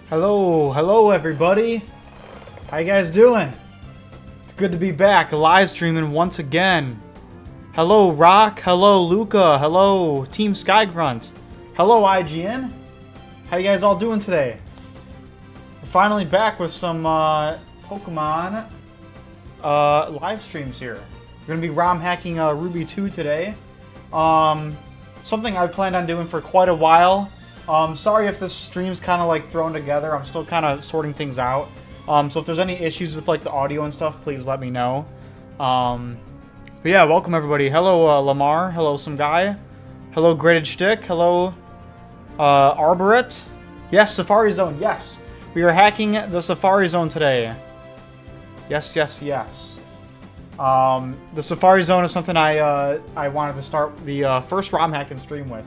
Hello everybody. How you guys doing? It's good to be back, live streaming once again. Hello Rock, hello Luca, hello Team Skygrunt, hello IGN. How you guys all doing today? We're finally back with some Pokemon live streams here. We're gonna be ROM hacking Ruby 2 today. Something I've planned on doing for quite a while. Sorry if this stream's kind of like thrown together. I'm still kind of sorting things out. So if there's any issues with like the audio and stuff, please let me know. But yeah, welcome everybody. Hello Lamar. Hello some guy. Hello Graded Shtick. Hello Arboret. Yes, Safari Zone. Yes, we are hacking the Safari Zone today. Yes. The Safari Zone is something I wanted to start the first ROM hacking stream with.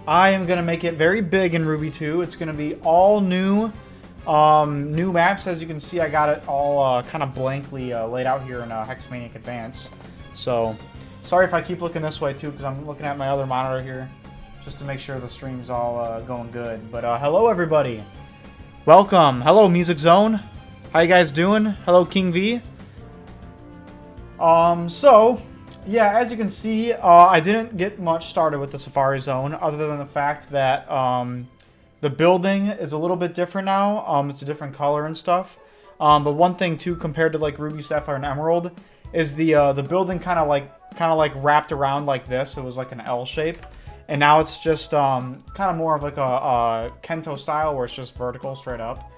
I am going to make it very big in Ruby 2. It's going to be all new maps. As you can see, I got it all kind of blankly laid out here in Hexmaniac Advance. So, sorry if I keep looking this way too, because I'm looking at my other monitor here, just to make sure the stream's all going good. But hello everybody. Welcome. Hello Music Zone. How you guys doing? Hello King V. Yeah, as you can see, I didn't get much started with the Safari Zone, other than the fact that the building is a little bit different now. It's a different color and stuff. But one thing too, compared to like Ruby, Sapphire, and Emerald, is the building kind of like wrapped around like this. It was like an L shape, and now it's just kind of more of like a Kento style, where it's just vertical, straight up.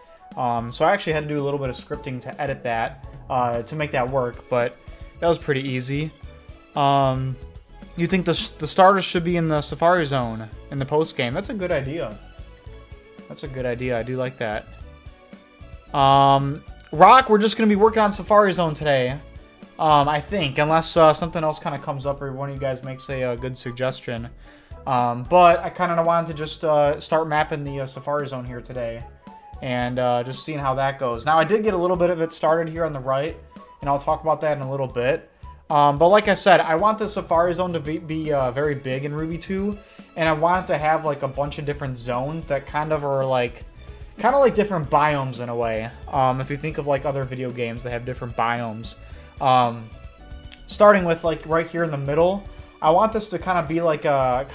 So I actually had to do a little bit of scripting to edit that to make that work, but that was pretty easy. You think the starters should be in the Safari Zone in the post game? That's a good idea. That's a good idea. I do like that. Rock, we're just gonna be working on Safari Zone today. I think, unless something else kind of comes up or one of you guys makes a good suggestion. But I kind of wanted to just start mapping the Safari Zone here today, and just seeing how that goes. Now I did get a little bit of it started here on the right, and I'll talk about that in a little bit. But like I said, I want the Safari Zone to be very big in Ruby 2, and I want it to have like a bunch of different zones that kind of like different biomes in a way. If you think of like other video games that have different biomes, starting with like right here in the middle, I want this to kind of be like a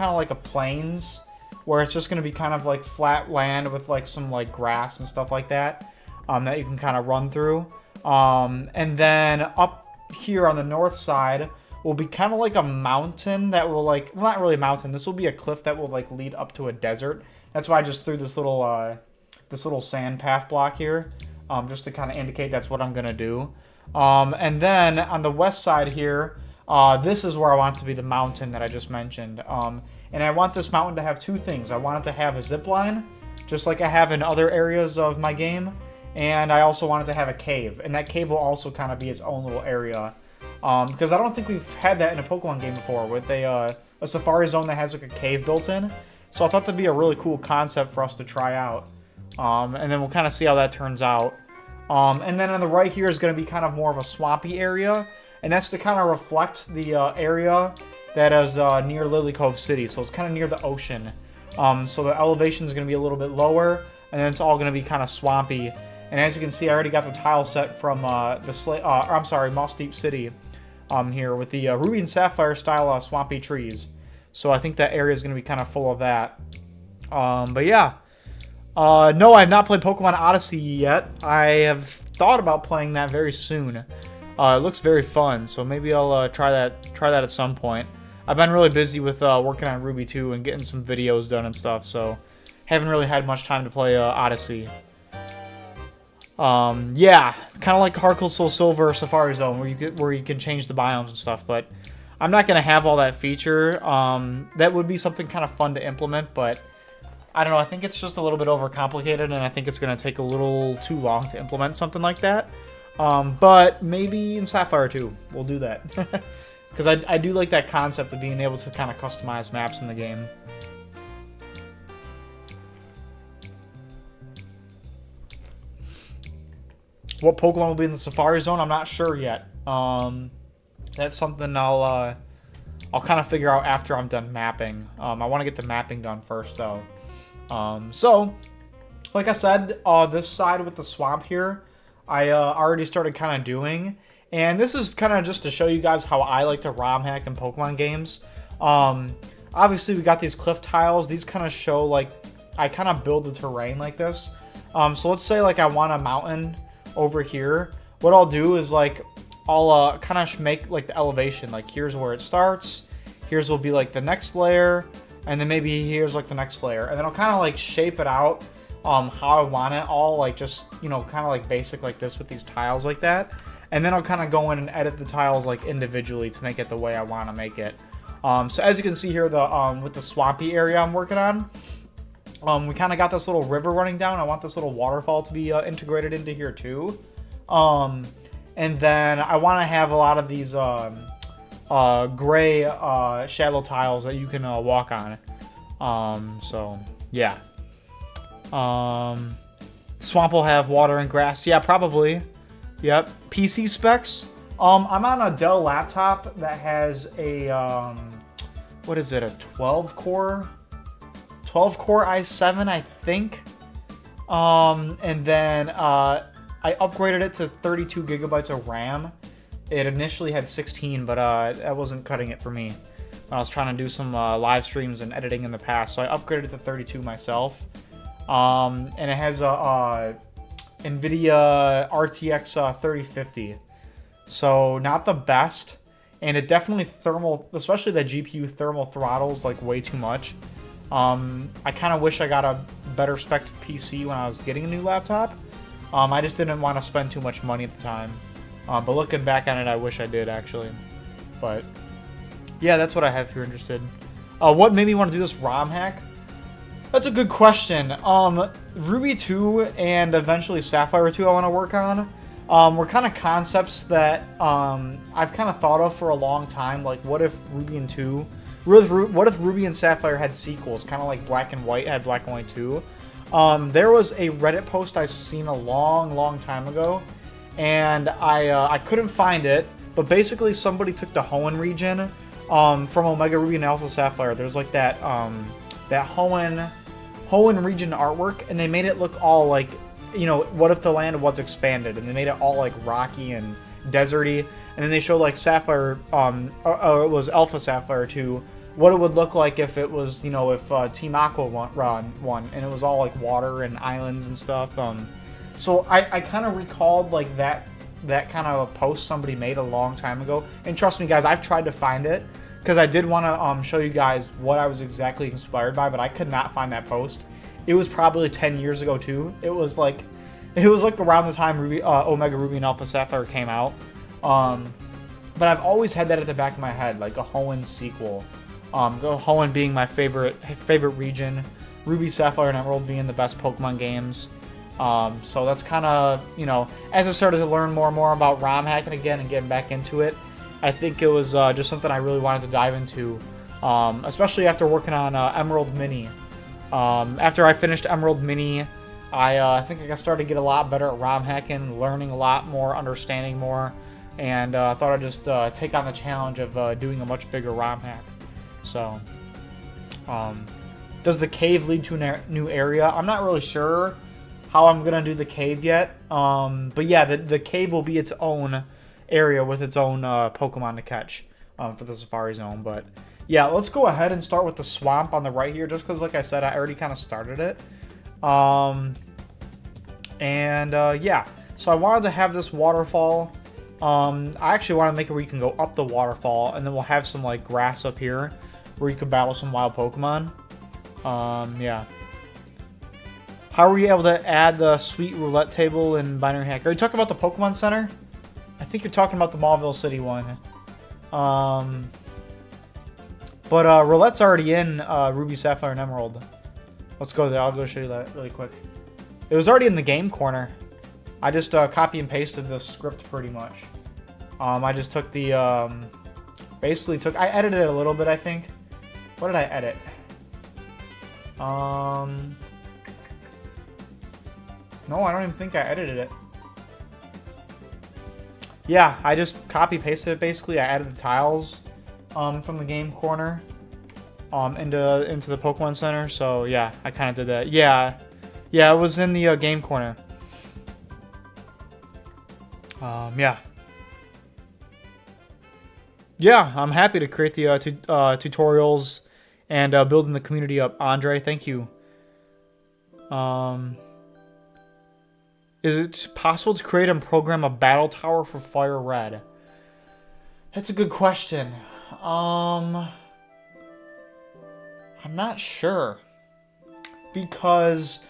plains, where it's just going to be kind of like flat land with like some like grass and stuff like that, that you can kind of run through, and then up here on the north side will be kind of like a mountain that will like, well, not really a mountain, this will be a cliff that will like lead up to a desert. That's why I just threw this little sand path block here, just to kind of indicate that's what I'm gonna do. And then on the west side here, this is where I want to be the mountain that I just mentioned, and I want this mountain to have two things. I want it to have a zip line, just like I have in other areas of my game. And I also wanted to have a cave, and that cave will also kind of be its own little area, because I don't think we've had that in a Pokemon game before, with a Safari Zone that has like a cave built in. So I thought that'd be a really cool concept for us to try out, and then we'll kind of see how that turns out. And then on the right here is going to be kind of more of a swampy area, and that's to kind of reflect the area that is near Lily Cove City, so it's kind of near the ocean. So the elevation is going to be a little bit lower, and then it's all going to be kind of swampy. And as you can see, I already got the tile set from Moss Deep City here with the Ruby and Sapphire style swampy trees. So I think that area is going to be kind of full of that. But yeah. No, I have not played Pokemon Odyssey yet. I have thought about playing that very soon. It looks very fun, so maybe I'll try that at some point. I've been really busy with working on Ruby 2 and getting some videos done and stuff, so haven't really had much time to play Odyssey. Yeah, kind of like Heart Gold Soul Silver Safari Zone, where you can change the biomes and stuff, but I'm not gonna have all that feature. That would be something kind of fun to implement, but I don't know. I think it's just a little bit overcomplicated, and I think it's gonna take a little too long to implement something like that. But maybe in Sapphire 2, we'll do that, because I do like that concept of being able to kind of customize maps in the game. What Pokemon will be in the Safari Zone, I'm not sure yet. That's something I'll kind of figure out after I'm done mapping. I want to get the mapping done first, though. So, like I said, this side with the swamp here, I already started kind of doing. And this is kind of just to show you guys how I like to ROM hack in Pokemon games. Obviously, we got these cliff tiles. These kind of show, like, I kind of build the terrain like this. So let's say, like, I want a mountain over here. What I'll do is, like, I'll kind of make, like, the elevation. Like, here's where it starts. Here's will be, like, the next layer. And then maybe here's, like, the next layer. And then I'll kind of, like, shape it out how I want it all. Like, just, you know, kind of, like, basic like this with these tiles like that. And then I'll kind of go in and edit the tiles, like, individually to make it the way I want to make it. So as you can see here, with the swampy area I'm working on, we kind of got this little river running down. I want this little waterfall to be integrated into here too. And then I want to have a lot of these gray shallow tiles that you can walk on. So yeah. Swamp will have water and grass. Yeah, probably. Yep. PC specs. I'm on a Dell laptop that has a what is it? A 12 core i7, I think. And then I upgraded it to 32 gigabytes of RAM. It initially had 16, but that wasn't cutting it for me. I was trying to do some live streams and editing in the past, so I upgraded it to 32 myself. And it has a NVIDIA RTX 3050. So not the best. And it definitely especially the GPU thermal throttles like way too much. I kind of wish I got a better spec PC when I was getting a new laptop. I just didn't want to spend too much money at the time. But looking back on it, I wish I did actually. But yeah, that's what I have if you're interested. What made me want to do this ROM hack? That's a good question. Ruby 2 and eventually Sapphire 2 I want to work on. Were kind of concepts that I've kind of thought of for a long time. Like, what if Ruby and 2... What if Ruby and Sapphire had sequels? Kind of like Black and White had Black and White 2. There was a Reddit post I seen a long time ago. And I couldn't find it. But basically somebody took the Hoenn region from Omega Ruby and Alpha Sapphire. There's like that Hoenn region artwork. And they made it look all like... You know, what if the land was expanded? And they made it all like rocky and deserty. And then they showed like Sapphire, it was Alpha Sapphire 2, what it would look like if it was, you know, if Team Aqua won. And it was all like water and islands and stuff. So I kind of recalled like that kind of post somebody made a long time ago. And trust me, guys, I've tried to find it. Because I did want to show you guys what I was exactly inspired by. But I could not find that post. It was probably 10 years ago too. It was like around the time Omega Ruby and Alpha Sapphire came out. But I've always had that at the back of my head, like a Hoenn sequel. Hoenn being my favorite region, Ruby, Sapphire, and Emerald being the best Pokemon games. So that's kind of, you know, as I started to learn more and more about ROM hacking again and getting back into it, I think it was just something I really wanted to dive into, especially after working on Emerald Mini. After I finished Emerald Mini, I think I started to get a lot better at ROM hacking, learning a lot more, understanding more, and I thought I'd just take on the challenge of doing a much bigger ROM hack. So, does the cave lead to a new area? I'm not really sure how I'm going to do the cave yet, but yeah, the cave will be its own area with its own Pokemon to catch for the Safari Zone, but... Yeah, let's go ahead and start with the swamp on the right here, just because, like I said, I already kind of started it. Yeah, so I wanted to have this waterfall. I actually want to make it where you can go up the waterfall, and then we'll have some, like, grass up here, where you can battle some wild Pokemon. Yeah. How were you able to add the sweet roulette table in Binary Hack? Are you talking about the Pokemon Center? I think you're talking about the Mauville City one. But roulette's already in Ruby, Sapphire, and Emerald. Let's go there. I'll go show you that really quick. It was already in the game corner. I just copy and pasted the script pretty much. I just took the... I edited it a little bit, I think. What did I edit? No, I don't even think I edited it. Yeah, I just copy pasted it basically. I added the tiles from the game corner. into the Pokemon Center. So yeah, I kind of did that. Yeah, it was in the game corner. Yeah. Yeah, I'm happy to create the tutorials and building the community up. Andre, thank you. Is it possible to create and program a battle tower for Fire Red? That's a good question. I'm not sure. Because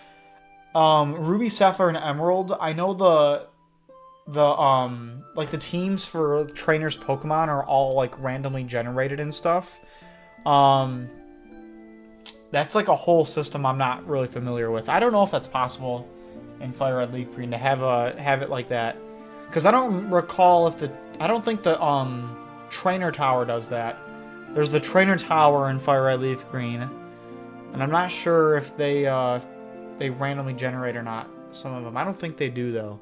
Ruby, Sapphire, and Emerald, I know the like the teams for trainers Pokemon are all like randomly generated and stuff. That's like a whole system I'm not really familiar with. I don't know if that's possible in Fire Red Leaf Green to have it like that, because I don't recall if I don't think the trainer tower does that. There's the trainer tower in Fire Red Leaf Green, and I'm not sure if they randomly generate or not. Some of them, I don't think they do though.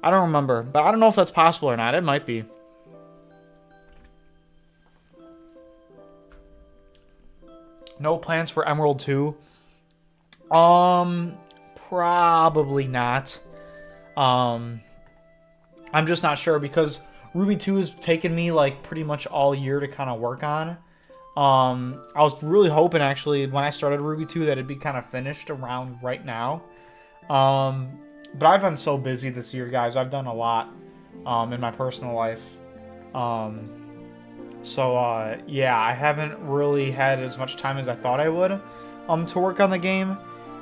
I don't remember, but I don't know if that's possible or not. It might be. No plans for Emerald 2? Probably not. I'm just not sure because Ruby 2 has taken me like pretty much all year to kind of work on. I was really hoping actually when I started Ruby 2 that it'd be kind of finished around right now. But I've been so busy this year, guys. I've done a lot in my personal life. Yeah, I haven't really had as much time as I thought I would to work on the game.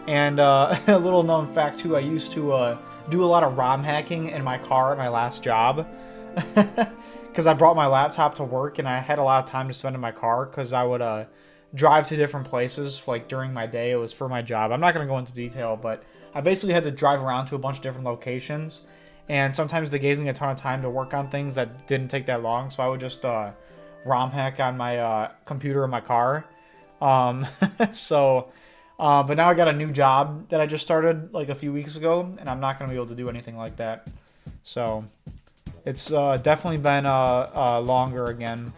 And a little known fact too, I used to do a lot of ROM hacking in my car at my last job. Because I brought my laptop to work and I had a lot of time to spend in my car because I would drive to different places like during my day. It was for my job. I'm not going to go into detail, but I basically had to drive around to a bunch of different locations. And sometimes they gave me a ton of time to work on things that didn't take that long. So I would just ROM hack on my computer in my car. But now I got a new job that I just started like a few weeks ago, and I'm not going to be able to do anything like that. So it's definitely been longer again.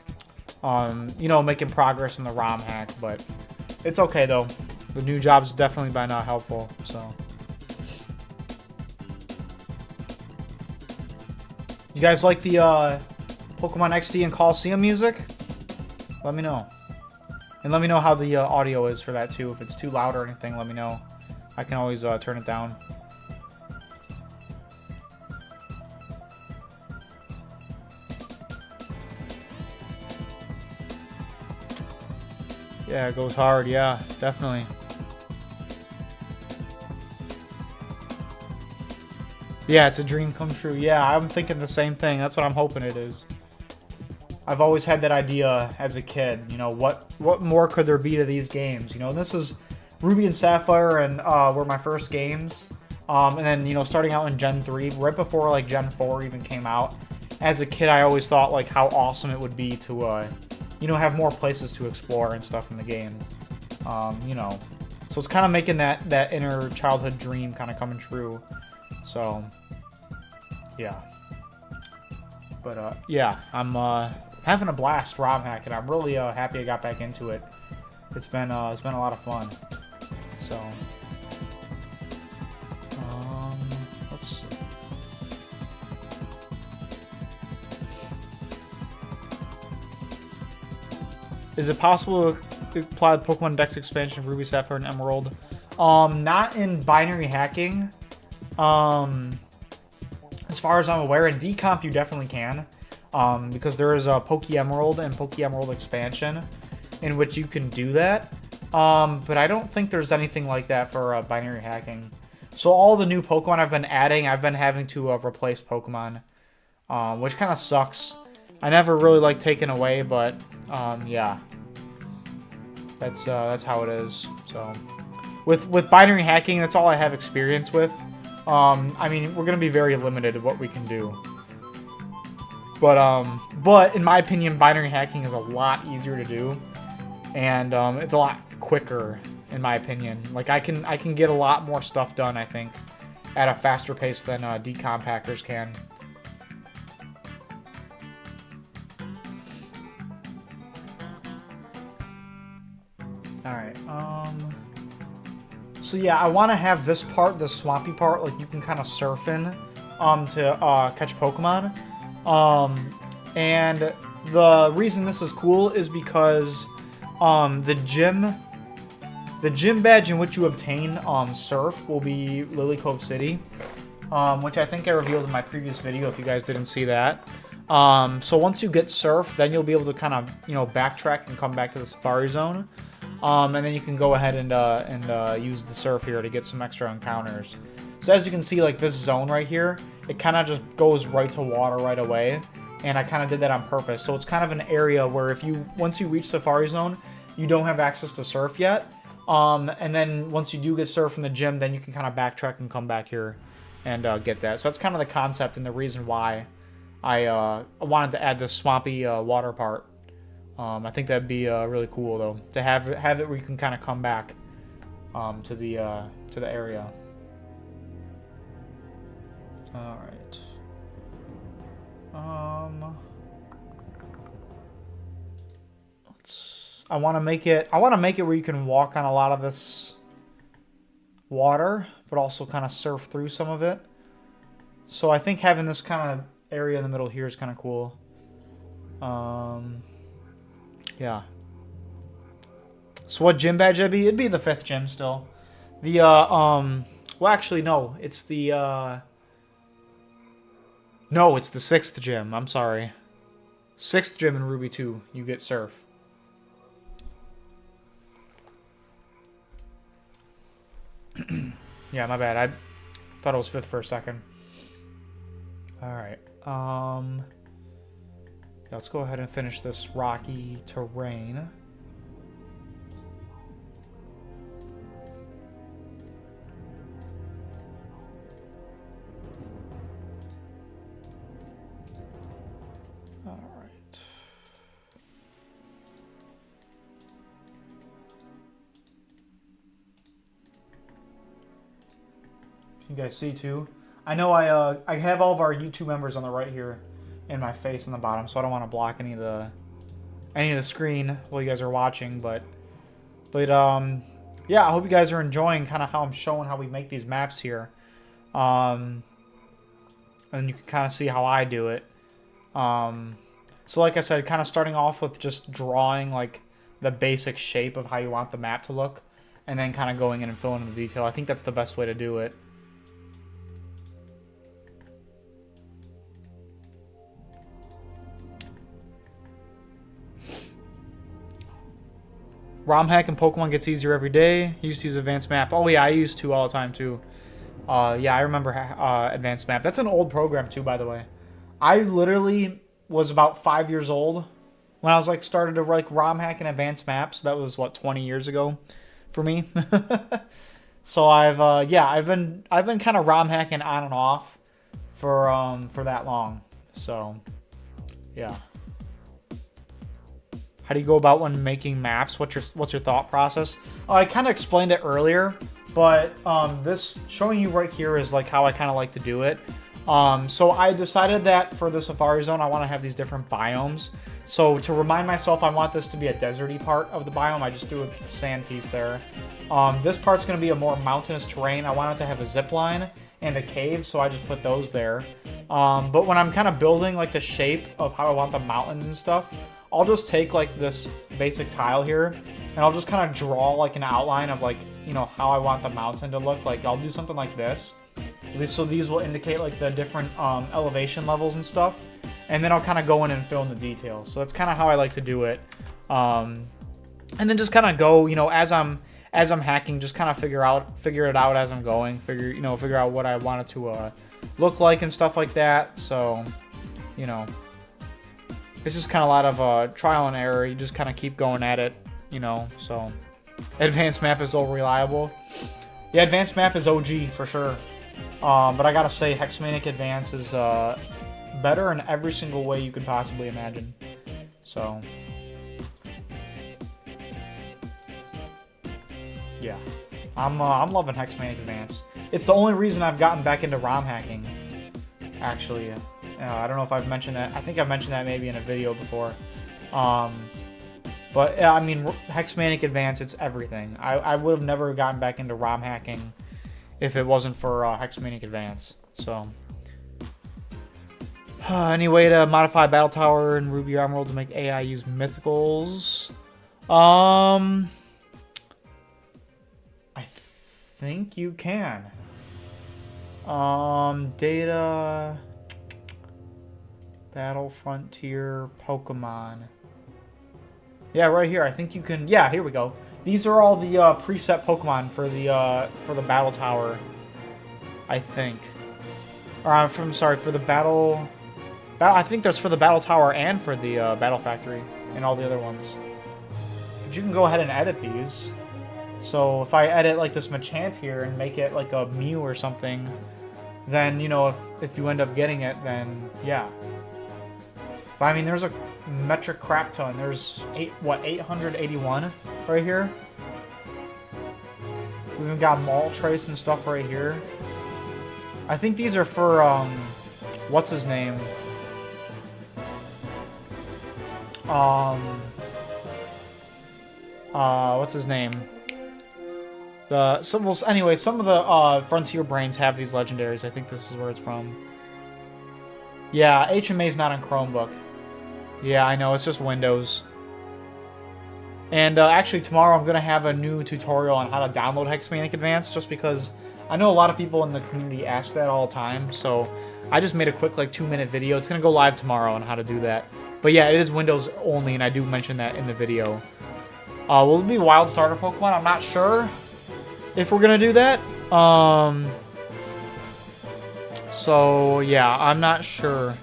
Making progress in the ROM hack, but it's okay though. The new job's definitely been helpful. So you guys like the Pokemon XD and Coliseum music? Let me know. And let me know how the audio is for that too. If it's too loud or anything, let me know. I can always turn it down. Yeah, it goes hard. Yeah, definitely. Yeah, it's a dream come true. Yeah, I'm thinking the same thing. That's what I'm hoping it is. I've always had that idea as a kid. What more could there be to these games? And this is Ruby and Sapphire and were my first games. And then, starting out in Gen 3, right before like Gen 4 even came out. As a kid, I always thought like how awesome it would be to have more places to explore and stuff in the game. So it's kind of making that inner childhood dream kind of coming true. So yeah. But yeah, I'm having a blast ROM hacking. I'm really happy I got back into it. It's been a lot of fun. So let's see. Is it possible to apply the Pokemon Dex expansion of Ruby, Sapphire, and Emerald? Not in binary hacking. As far as I'm aware, in Decomp you definitely can. Because there is a Poke Emerald and Poke Emerald expansion in which you can do that. But I don't think there's anything like that for binary hacking. So all the new Pokemon I've been adding, I've been having to replace Pokemon, which kind of sucks. I never really like taking away, but yeah, that's how it is. So with binary hacking, that's all I have experience with. I mean, we're gonna be very limited at what we can do. But in my opinion, binary hacking is a lot easier to do, and it's a lot quicker, in my opinion. Like I can get a lot more stuff done, I think, at a faster pace than decomp hackers can. Alright, so yeah, I want to have this part, the swampy part, like you can kind of surf in to catch Pokemon. And the reason this is cool is because the gym badge in which you obtain Surf will be Lily Cove City, which I think I revealed in my previous video if you guys didn't see that. So once you get Surf, then you'll be able to kind of, you know, backtrack and come back to the Safari Zone. And then you can go ahead and use the Surf here to get some extra encounters. So as you can see, like this zone right here, it kind of just goes right to water right away. And I kind of did that on purpose. So it's kind of an area where once you reach Safari Zone, you don't have access to Surf yet. And then once you do get Surf from the gym, then you can kind of backtrack and come back here and get that. So that's kind of the concept and the reason why I wanted to add this swampy water part. I think that'd be really cool though, to have it where you can kind of come back to the area. All right. I want to make it where you can walk on a lot of this water, but also kind of surf through some of it. So I think having this kind of area in the middle here is kind of cool. Yeah. So what gym badge it'd be? It'd be the 5th gym still. The well actually no, it's the no, it's the 6th gym. I'm sorry. 6th gym in Ruby 2, you get Surf. Yeah, my bad. I thought it was 5th for a second. Alright. Let's go ahead and finish this rocky terrain. Alright. Can you guys see too? I know I have all of our YouTube members on the right here and my face on the bottom, so I don't want to block any of the screen while you guys are watching, but yeah, I hope you guys are enjoying kind of how I'm showing how we make these maps here. And you can kind of see how I do it. So like I said, kind of starting off with just drawing like the basic shape of how you want the map to look, and then kind of going in and filling in the detail. I think that's the best way to do it. ROM hack in Pokemon gets easier every day. Used to use Advanced Map. Oh yeah, I used to all the time too. Yeah, I remember Advanced Map. That's an old program too, by the way. I literally was about 5 years old when I was like started to like ROM hack in Advanced Maps. So that was what, 20 years ago for me. So I've been kind of ROM hacking on and off for that long. So yeah. How do you go about when making maps? What's your thought process? I kind of explained it earlier, but this showing you right here is like how I kind of like to do it. So I decided that for the Safari Zone, I want to have these different biomes. So to remind myself, I want this to be a deserty part of the biome. I just threw a sand piece there. This part's going to be a more mountainous terrain. I want it to have a zip line and a cave, so I just put those there. But when I'm kind of building like the shape of how I want the mountains and stuff, I'll just take like this basic tile here and I'll just kind of draw like an outline of like, you know, how I want the mountain to look. Like I'll do something like this. So these will indicate like the different elevation levels and stuff. And then I'll kind of go in and fill in the details. So that's kind of how I like to do it. And then just kind of go, you know, as I'm hacking, just kind of figure it out as I'm going. Figure out what I want it to look like and stuff like that. So, you know, it's just kind of a lot of trial and error. You just kind of keep going at it, you know. So, Advanced Map is so reliable. Yeah, Advanced Map is OG for sure. But I gotta say, Hexmanic Advance is better in every single way you could possibly imagine. So, yeah, I'm loving Hexmanic Advance. It's the only reason I've gotten back into ROM hacking, actually. I don't know if I've mentioned that. I think I've mentioned that maybe in a video before. But I mean, Hexmanic Advance, it's everything. I would have never gotten back into ROM hacking if it wasn't for Hexmanic Advance. So, any way to modify Battle Tower in Ruby Emerald to make AI use mythicals? I think you can. Data, Battle Frontier, Pokemon. Yeah, right here. I think you can. Yeah, here we go. These are all the preset Pokemon for the Battle Tower. I think. Or I'm sorry, for the battle. I think that's for the Battle Tower and for the Battle Factory and all the other ones. But you can go ahead and edit these. So if I edit like this Machamp here and make it like a Mew or something, then you know if you end up getting it, then yeah. But I mean, there's a metric crap ton. There's 881 right here. We've even got Moltres and stuff right here. I think these are for what's his name? What's his name? Anyway, some of the Frontier Brains have these legendaries. I think this is where it's from. Yeah, HMA's not on Chromebook. Yeah, I know, it's just Windows. And actually tomorrow I'm going to have a new tutorial on how to download Hexmanic Advance, just because I know a lot of people in the community ask that all the time. So I just made a quick like 2-minute video. It's going to go live tomorrow on how to do that. But yeah, it is Windows only, and I do mention that in the video. Will it be Wild Starter Pokemon? I'm not sure if we're going to do that. So yeah, I'm not sure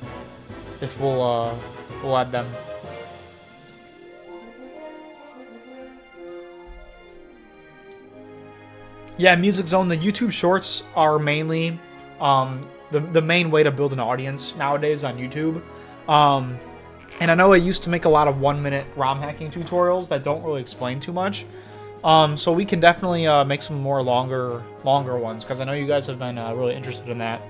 if we'll add them. Yeah, Music Zone, the YouTube Shorts are mainly the main way to build an audience nowadays on YouTube. And I know I used to make a lot of 1-minute ROM hacking tutorials that don't really explain too much. So we can definitely make some more longer ones, because I know you guys have been really interested in that.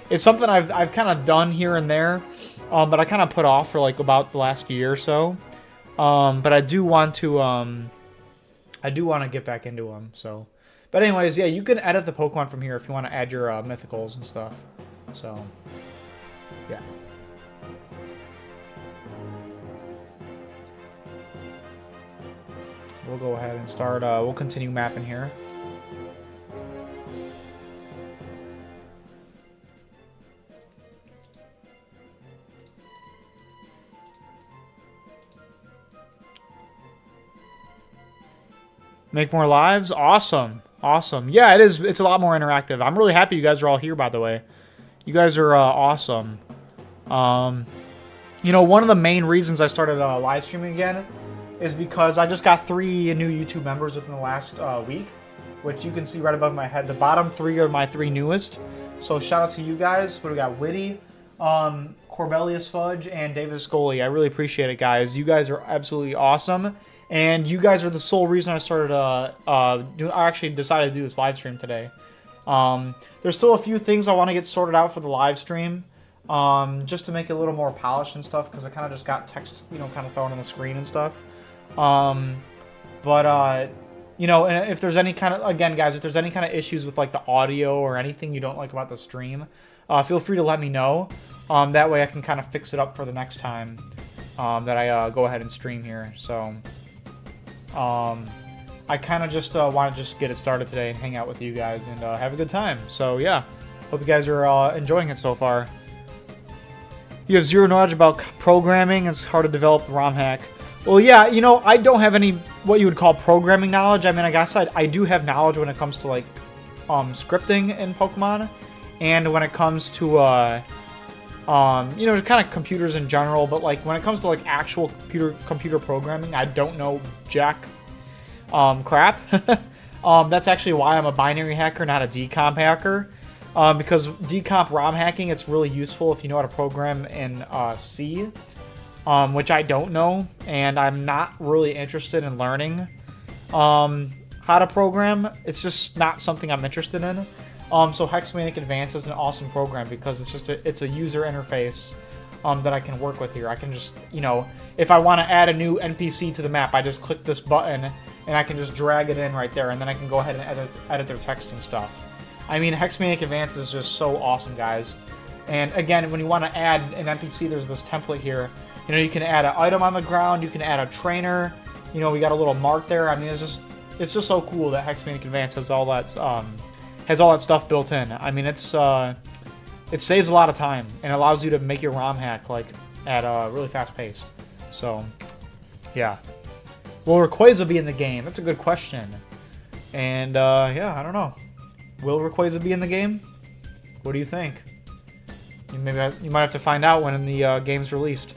It's something I've kind of done here and there, but I kind of put off for like about the last year or so. But I do want to get back into them. So, but anyways, yeah, you can edit the Pokemon from here if you want to add your mythicals and stuff. So, yeah. We'll go ahead and start. We'll continue mapping here. Make more lives? Awesome. Awesome. Yeah, it is. It's a lot more interactive. I'm really happy you guys are all here, by the way. You guys are awesome. You know, one of the main reasons I started live streaming again is because I just got 3 new YouTube members within the last week, which you can see right above my head. The bottom 3 are my 3 newest. So shout out to you guys. But we got Witty, Corbelius Fudge, and David Scully. I really appreciate it, guys. You guys are absolutely awesome. And you guys are the sole reason I started, I actually decided to do this live stream today. There's still a few things I want to get sorted out for the live stream, just to make it a little more polished and stuff, because I kind of just got text, you know, kind of thrown on the screen and stuff. You know, and if there's any kind of, again, guys, if there's any kind of issues with like the audio or anything you don't like about the stream, feel free to let me know. That way I can kind of fix it up for the next time that I go ahead and stream here. So, I kind of just want to just get it started today and hang out with you guys and have a good time. So yeah, hope you guys are enjoying it so far. You have zero knowledge about programming. It's hard to develop a ROM hack. Well, yeah, you know, I don't have any what you would call programming knowledge. I mean, I guess I do have knowledge when it comes to like scripting in Pokemon, and when it comes to you know, kind of computers in general. But like when it comes to like actual computer programming, I don't know jack crap. That's actually why I'm a binary hacker, not a decomp hacker. Because decomp ROM hacking, it's really useful if you know how to program in C. Which I don't know, and I'm not really interested in learning how to program. It's just not something I'm interested in. So Hexmanic Advance is an awesome program because it's just it's a user interface that I can work with here. I can just, you know, if I want to add a new NPC to the map, I just click this button and I can just drag it in right there, and then I can go ahead and edit their text and stuff. I mean, Hexmaniac Advance is just so awesome, guys. And again, when you want to add an NPC, there's this template here. You know, you can add an item on the ground, you can add a trainer. You know, we got a little mark there. I mean, it's just so cool that Hexmaniac Advance has all that stuff built in. I mean, it saves a lot of time and allows you to make your ROM hack like at a really fast pace. So, yeah. Will Rayquaza be in the game? That's a good question. And yeah, I don't know. Will Rayquaza be in the game? What do you think? You might have to find out when the game's released.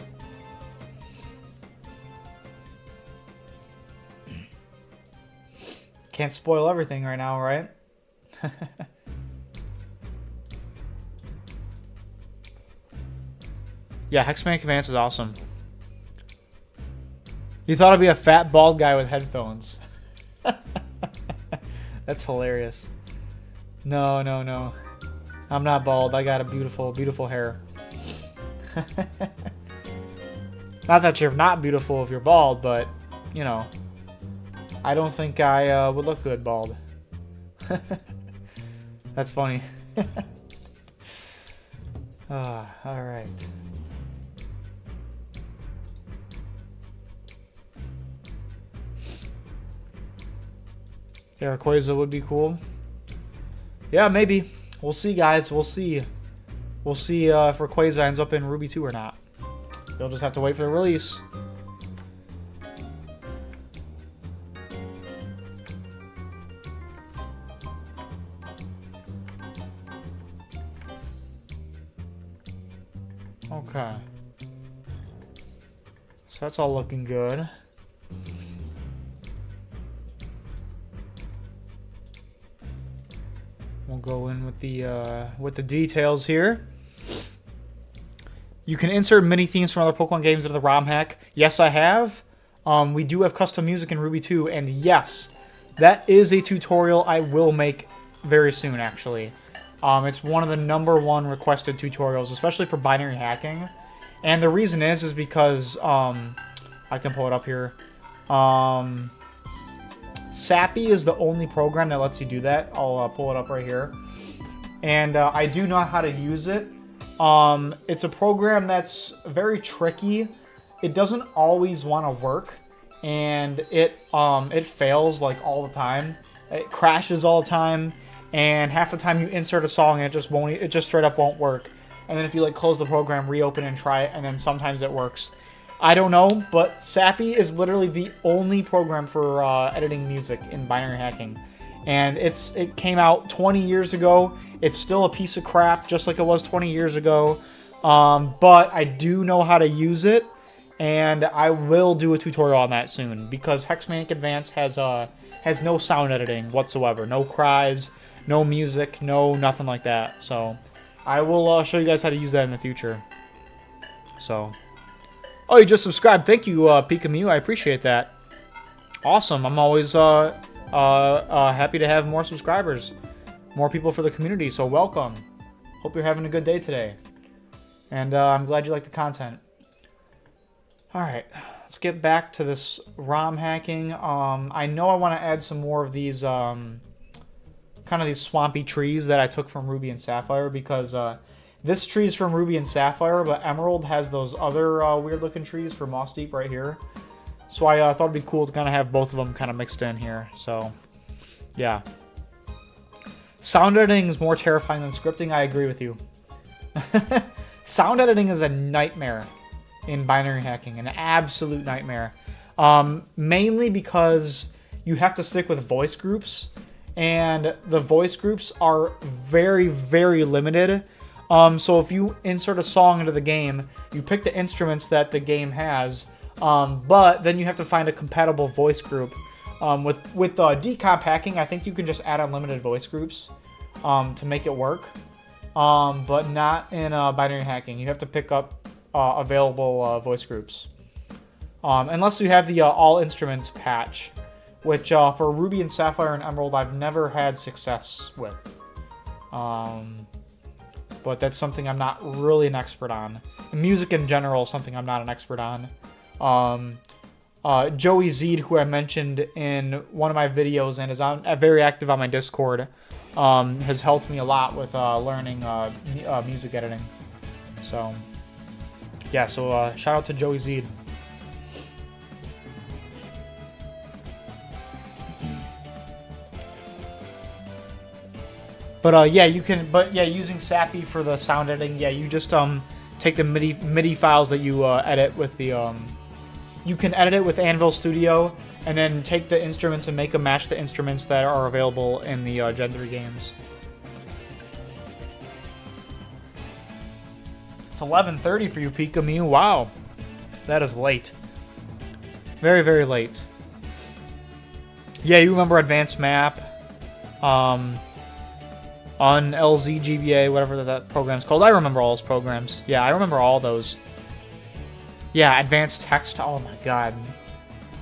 Can't spoil everything right now, right? Yeah, Hexmaniac Advance is awesome. You thought I'd be a fat, bald guy with headphones. That's hilarious. No. I'm not bald. I got a beautiful, beautiful hair. Not that you're not beautiful if you're bald, but, you know, I don't think I would look good bald. That's funny. Alright. Yeah, Rayquaza would be cool. Yeah, maybe. We'll see, guys. We'll see. We'll see if Rayquaza ends up in Ruby 2 or not. You'll just have to wait for the release. Okay. So that's all looking good. We'll go in with the details here. You can insert mini themes from other Pokemon games into the ROM hack. Yes, I have. We do have custom music in Ruby 2, and yes, that is a tutorial I will make very soon, actually. It's one of the #1 requested tutorials, especially for binary hacking. And the reason is because, I can pull it up here. Sappy is the only program that lets you do that. I'll pull it up right here. And I do know how to use it. It's a program that's very tricky. It doesn't always want to work. And it fails like all the time. It crashes all the time. And half the time you insert a song and it just straight up won't work. And then if you like close the program, reopen and try it, and then sometimes it works. I don't know, but Sappy is literally the only program for editing music in binary hacking. And it came out 20 years ago. It's still a piece of crap, just like it was 20 years ago. But I do know how to use it, and I will do a tutorial on that soon, because Hexmaniac Advance has no sound editing whatsoever. No cries, no music, no nothing like that. So I will show you guys how to use that in the future. So... Oh, you just subscribed. Thank you, Pikamu. I appreciate that. Awesome. I'm always happy to have more subscribers. More people for the community, so welcome. Hope you're having a good day today. And I'm glad you like the content. Alright, let's get back to this ROM hacking. I know I want to add some more of these, kind of these swampy trees that I took from Ruby and Sapphire, because... this tree is from Ruby and Sapphire, but Emerald has those other weird-looking trees for Moss Deep right here. So I thought it'd be cool to kind of have both of them kind of mixed in here. So, yeah. Sound editing is more terrifying than scripting. I agree with you. Sound editing is a nightmare in binary hacking. An absolute nightmare. Mainly because you have to stick with voice groups. And the voice groups are very, very limited. So if you insert a song into the game, you pick the instruments that the game has, but then you have to find a compatible voice group. With decomp hacking, I think you can just add unlimited voice groups to make it work, but not in binary hacking. You have to pick up available voice groups, unless you have the all instruments patch, which for Ruby and Sapphire and Emerald I've never had success with. but that's something I'm not really an expert on. Music in general is something I'm not an expert on. Joey Zed, who I mentioned in one of my videos and is very active on my Discord, has helped me a lot with learning music editing. So, yeah, so shout out to Joey Zed. But yeah, you can. But yeah, using Sappy for the sound editing, yeah, you just take the MIDI files that you edit with the you can edit it with Anvil Studio, and then take the instruments and make them match the instruments that are available in the Gen 3 games. It's 11:30 for you, Pika Mew. Wow, that is late. Very, very late. Yeah, you remember Advanced Map. On LZGBA, whatever that program's called. I remember all those programs. Yeah, I remember all those. Yeah, Advanced Text. Oh my god.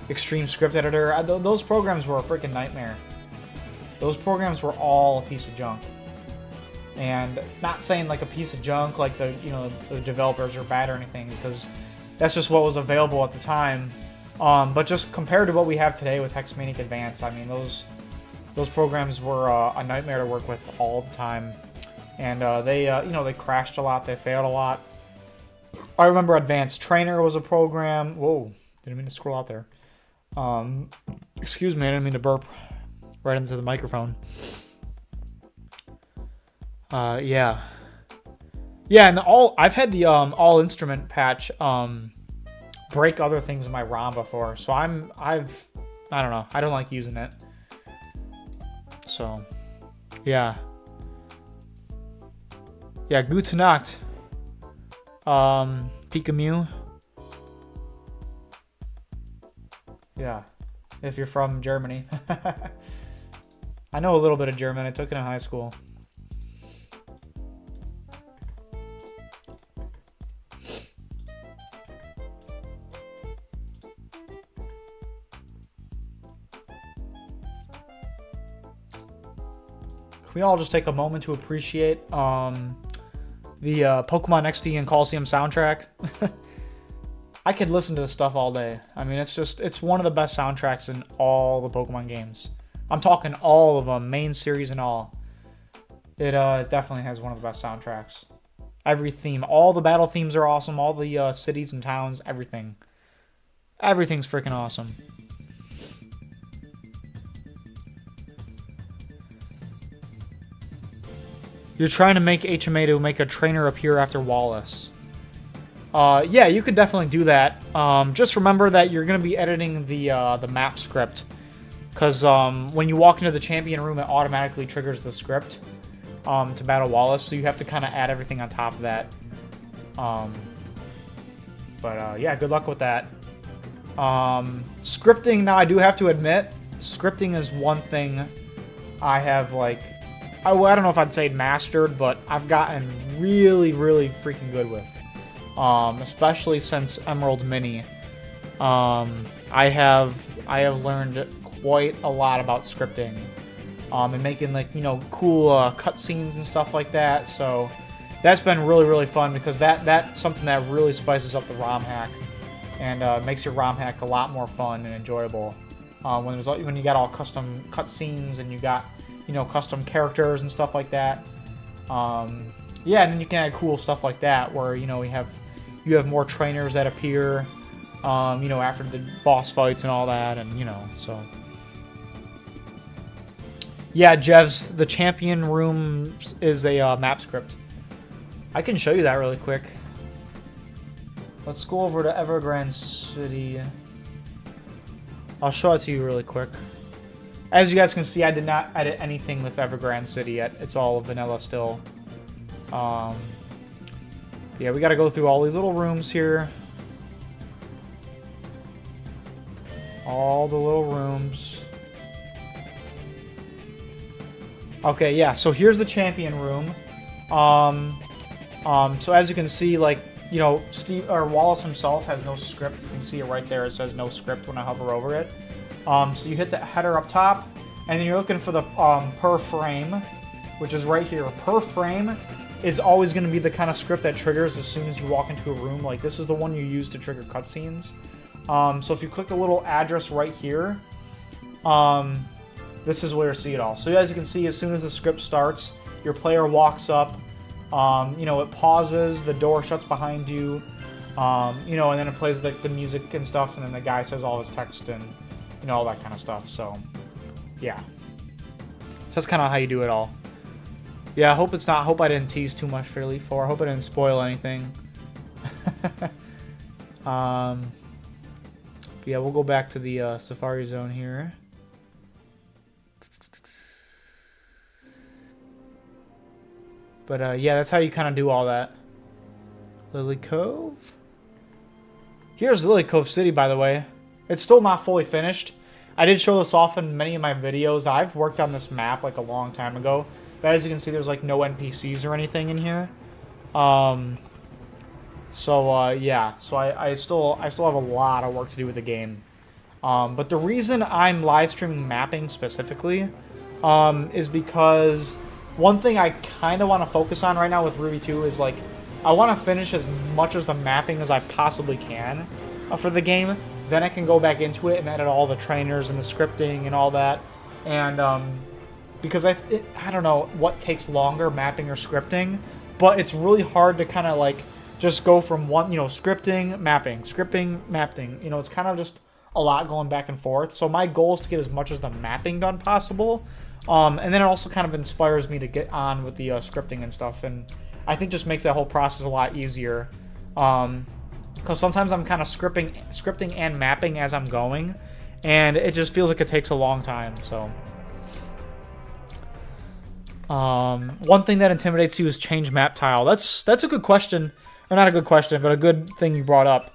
Extreme Script Editor. Those programs were a freaking nightmare. Those programs were all a piece of junk. And not saying like a piece of junk, like the developers are bad or anything, because that's just what was available at the time. But just compared to what we have today with Hexmaniac Advance, I mean those programs were a nightmare to work with all the time, and they crashed a lot, they failed a lot. I remember Advanced Trainer was a program. Whoa, didn't mean to scroll out there. Excuse me, I didn't mean to burp right into the microphone. Yeah, and I've had the all instrument patch break other things in my ROM before, so I don't know, I don't like using it. So, yeah. Yeah, Gute Nacht. Pika Mew. Yeah, if you're from Germany. I know a little bit of German. I took it in high school. Can we all just take a moment to appreciate the Pokemon XD and Coliseum soundtrack? I could listen to this stuff all day. I mean, it's one of the best soundtracks in all the Pokemon games. I'm talking all of them, main series and all. It definitely has one of the best soundtracks. Every theme, all the battle themes are awesome, all the cities and towns, everything. Everything's freaking awesome. You're trying to make HMA to make a trainer appear after Wallace. Yeah, you could definitely do that. Just remember that you're going to be editing the map script. Because when you walk into the champion room, it automatically triggers the script to battle Wallace. So you have to kind of add everything on top of that. Yeah, good luck with that. Scripting, now I do have to admit, scripting is one thing I have, like... I don't know if I'd say mastered, but I've gotten really, really freaking good with. Especially since Emerald Mini. I have learned quite a lot about scripting. And making, like, cool cutscenes and stuff like that. So that's been really, really fun, because that's something that really spices up the ROM hack and makes your ROM hack a lot more fun and enjoyable. When you got all custom cutscenes and you got custom characters and stuff like that. Yeah, and then you can add cool stuff like that, where you have more trainers that appear, after the boss fights and all that, and so. Yeah, Jevs, the champion room is a map script. I can show you that really quick. Let's go over to Evergrande City. I'll show it to you really quick. As you guys can see, I did not edit anything with Evergrande City yet. It's all vanilla still. Yeah, we gotta go through all these little rooms here. All the little rooms. Okay, yeah, so here's the champion room. So as you can see, like, Steve or Wallace himself has no script. You can see it right there. It says no script when I hover over it. So you hit the header up top, and then you're looking for the per frame, which is right here. Per frame, is always going to be the kind of script that triggers as soon as you walk into a room. Like, this is the one you use to trigger cutscenes. So if you click the little address right here, this is where you see it all. So as you can see, as soon as the script starts, your player walks up, you know, it pauses, the door shuts behind you, you know, and then it plays like the music and stuff, and then the guy says all his text and, you know, all that kind of stuff. So, yeah. So that's kind of how you do it all. Yeah, I hope it's not. I hope I didn't tease too much for Elite 4. I hope I didn't spoil anything. Yeah, we'll go back to the Safari Zone here. But yeah, that's how you kind of do all that. Lily Cove. Here's Lily Cove City, by the way. It's still not fully finished. I did show this off in many of my videos. I've worked on this map like a long time ago. But as you can see, there's like no NPCs or anything in here. Yeah. So I still have a lot of work to do with the game. But the reason I'm live streaming mapping specifically is because one thing I kind of want to focus on right now with Ruby 2 is like I want to finish as much as the mapping as I possibly can for the game. Then I can go back into it and edit all the trainers and the scripting and all that. And because I don't know what takes longer, mapping or scripting, but it's really hard to kind of like just go from one, you know, scripting, mapping, you know, it's kind of just a lot going back and forth. So my goal is to get as much as the mapping done possible. And then it also kind of inspires me to get on with the scripting and stuff. And I think just makes that whole process a lot easier. Because sometimes I'm kind of scripting and mapping as I'm going. And it just feels like it takes a long time, so... one thing that intimidates you is change map tile. That's a good question. Or not a good question, but a good thing you brought up.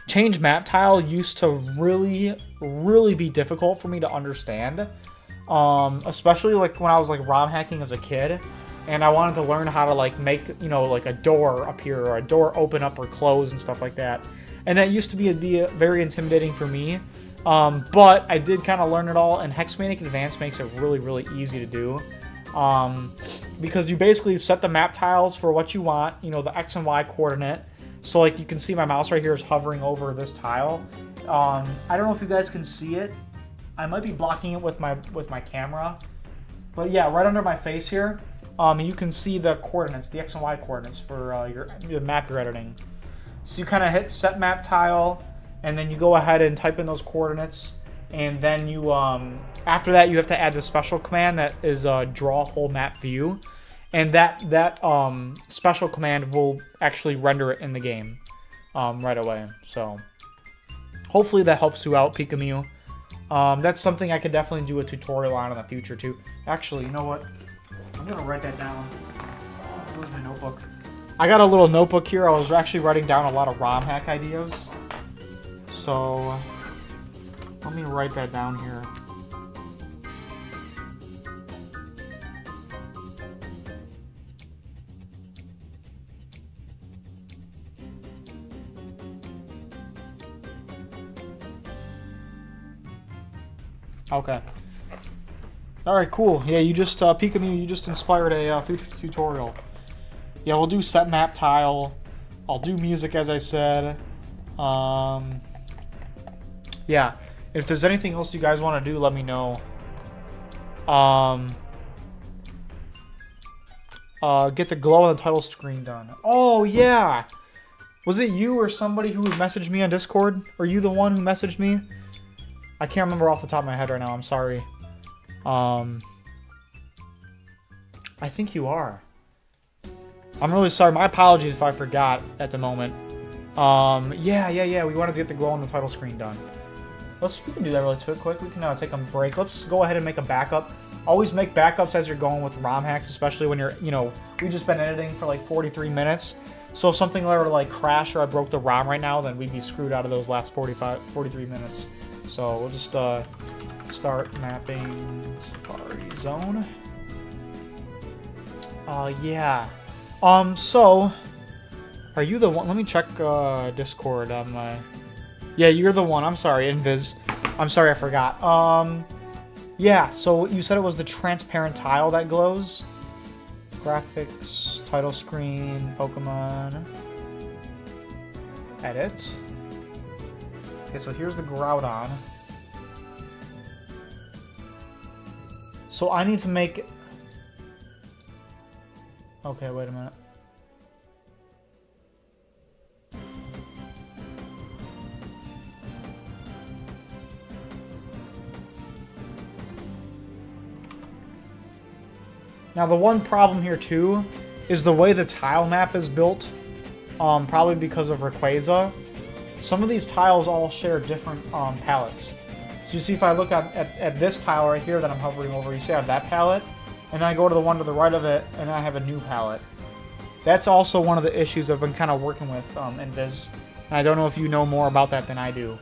Change map tile used to really be difficult for me to understand. Especially like when I was like ROM hacking as a kid. And I wanted to learn how to like make, you know, like a door appear or a door open up or close and stuff like that. And that used to be very intimidating for me. But I did kind of learn it all, and Hexmanic Advanced makes it really easy to do. Because you basically set the map tiles for what you want, you know, the X and Y coordinate. So like you can see my mouse right here is hovering over this tile. I don't know if you guys can see it. I might be blocking it with my camera. But yeah, right under my face here, you can see the coordinates, the X and Y coordinates for your map you're editing. So you kind of hit set map tile, and then you go ahead and type in those coordinates. And then you, after that, you have to add the special command that is draw whole map view, and that special command will actually render it in the game right away. So hopefully that helps you out, Pikamu. That's something I could definitely do a tutorial on in the future too. Actually, you know what? I'm gonna write that down. Where's my notebook? I got a little notebook here. I was actually writing down a lot of ROM hack ideas. So let me write that down here. Okay. Alright, cool. Yeah, you just, Pikamu, you just inspired a future tutorial. Yeah, we'll do set map tile. I'll do music, as I said. Yeah. If there's anything else you guys want to do, let me know. Get the glow on the title screen done. Oh, yeah! Was it you or somebody who messaged me on Discord? Are you the one who messaged me? I can't remember off the top of my head right now. I'm sorry. I think you are. I'm really sorry. My apologies if I forgot at the moment. Yeah. We wanted to get the glow on the title screen done. We can do that really quick. We can take a break. Let's go ahead and make a backup. Always make backups as you're going with ROM hacks, especially when you're, you know, we've just been editing for like 43 minutes. So if something were to like crash or I broke the ROM right now, then we'd be screwed out of those last 43 minutes. So we'll just start mapping Safari Zone. Yeah. So are you the one? Let me check Discord on my... Yeah, you're the one. I'm sorry, Invis. I'm sorry, I forgot. Yeah, so you said it was the transparent tile that glows? Graphics, title screen, Pokemon. Edit. Okay, so here's the Groudon. So I need to make... Okay, wait a minute. Now the one problem here too is the way the tile map is built, probably because of Rayquaza. Some of these tiles all share different palettes. So you see if I look at this tile right here that I'm hovering over, you see I have that palette, and then I go to the one to the right of it, and I have a new palette. That's also one of the issues I've been kind of working with in Viz. And I don't know if you know more about that than I do.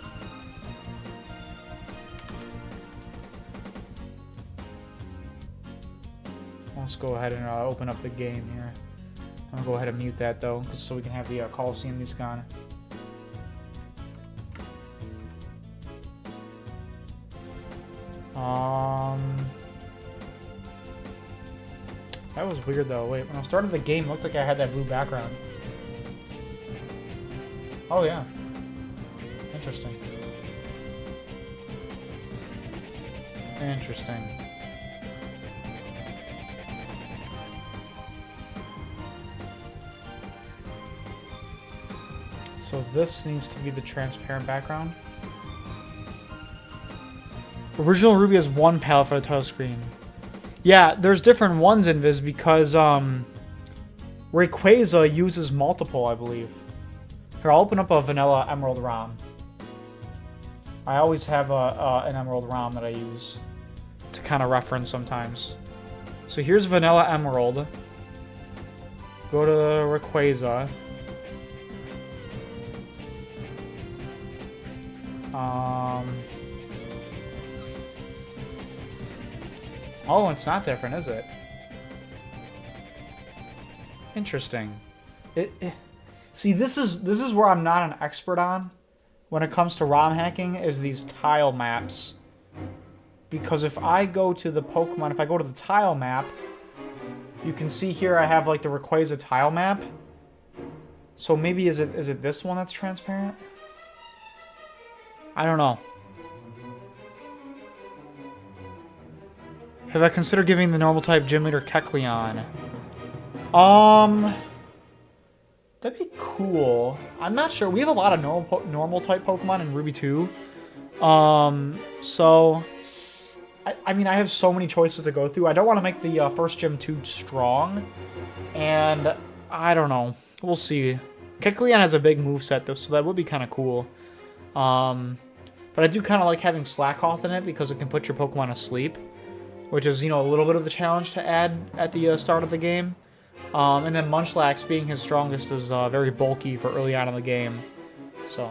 Let's go ahead and open up the game here. I'm gonna go ahead and mute that though, so we can have the Coliseum music on. That was weird though. Wait, when I started the game, it looked like I had that blue background. Oh yeah. Interesting. Interesting. So this needs to be the transparent background. Original Ruby has one palette for the title screen. Yeah, there's different ones in Viz because Rayquaza uses multiple, I believe. Here, I'll open up a vanilla Emerald ROM. I always have an Emerald ROM that I use to kind of reference sometimes. So here's vanilla Emerald. Go to Rayquaza. Oh, it's not different, is it? Interesting. See, this is where I'm not an expert on when it comes to ROM hacking, is these tile maps. Because if I go to the Pokemon, if I go to the tile map, you can see here I have like the Rayquaza tile map. So maybe is it this one that's transparent? I don't know. Have I considered giving the normal type gym leader Kecleon? That'd be cool. I'm not sure. We have a lot of normal type Pokemon in Ruby 2. So I mean, I have so many choices to go through. I don't want to make the first gym too strong, and I don't know. We'll see. Kecleon has a big moveset though, so that would be kind of cool. But I do kind of like having Slackoth in it because it can put your Pokemon asleep, which is, you know, a little bit of the challenge to add at the start of the game. And then Munchlax, being his strongest, is very bulky for early on in the game. So.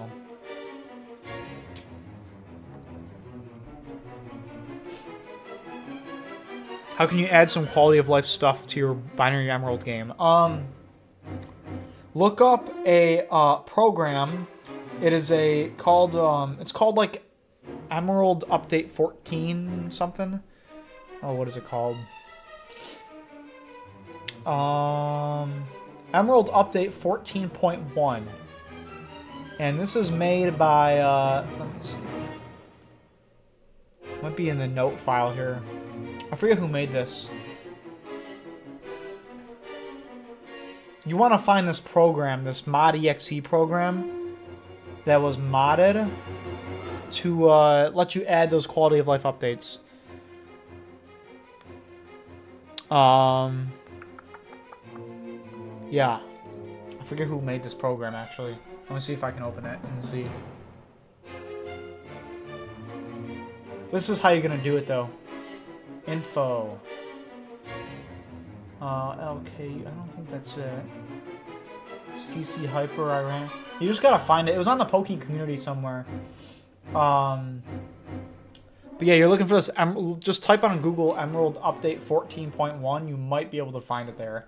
How can you add some quality of life stuff to your Binary Emerald game? Look up a program. It is called it's called like Emerald Update 14 something. Oh, what is it called? Emerald Update 14.1. And this is made by let me see. Might be in the note file here. I forget who made this. You want to find this program, this mod.exe program that was modded to let you add those quality of life updates. Yeah. I forget who made this program, actually. Let me see if I can open it and see. This is how you're going to do it, though. Info. LK, I don't think that's it. CC Hyper, I ran. You just gotta find it. It was on the Poke community somewhere. But yeah, you're looking for this. Just type on Google Emerald Update 14.1. You might be able to find it there.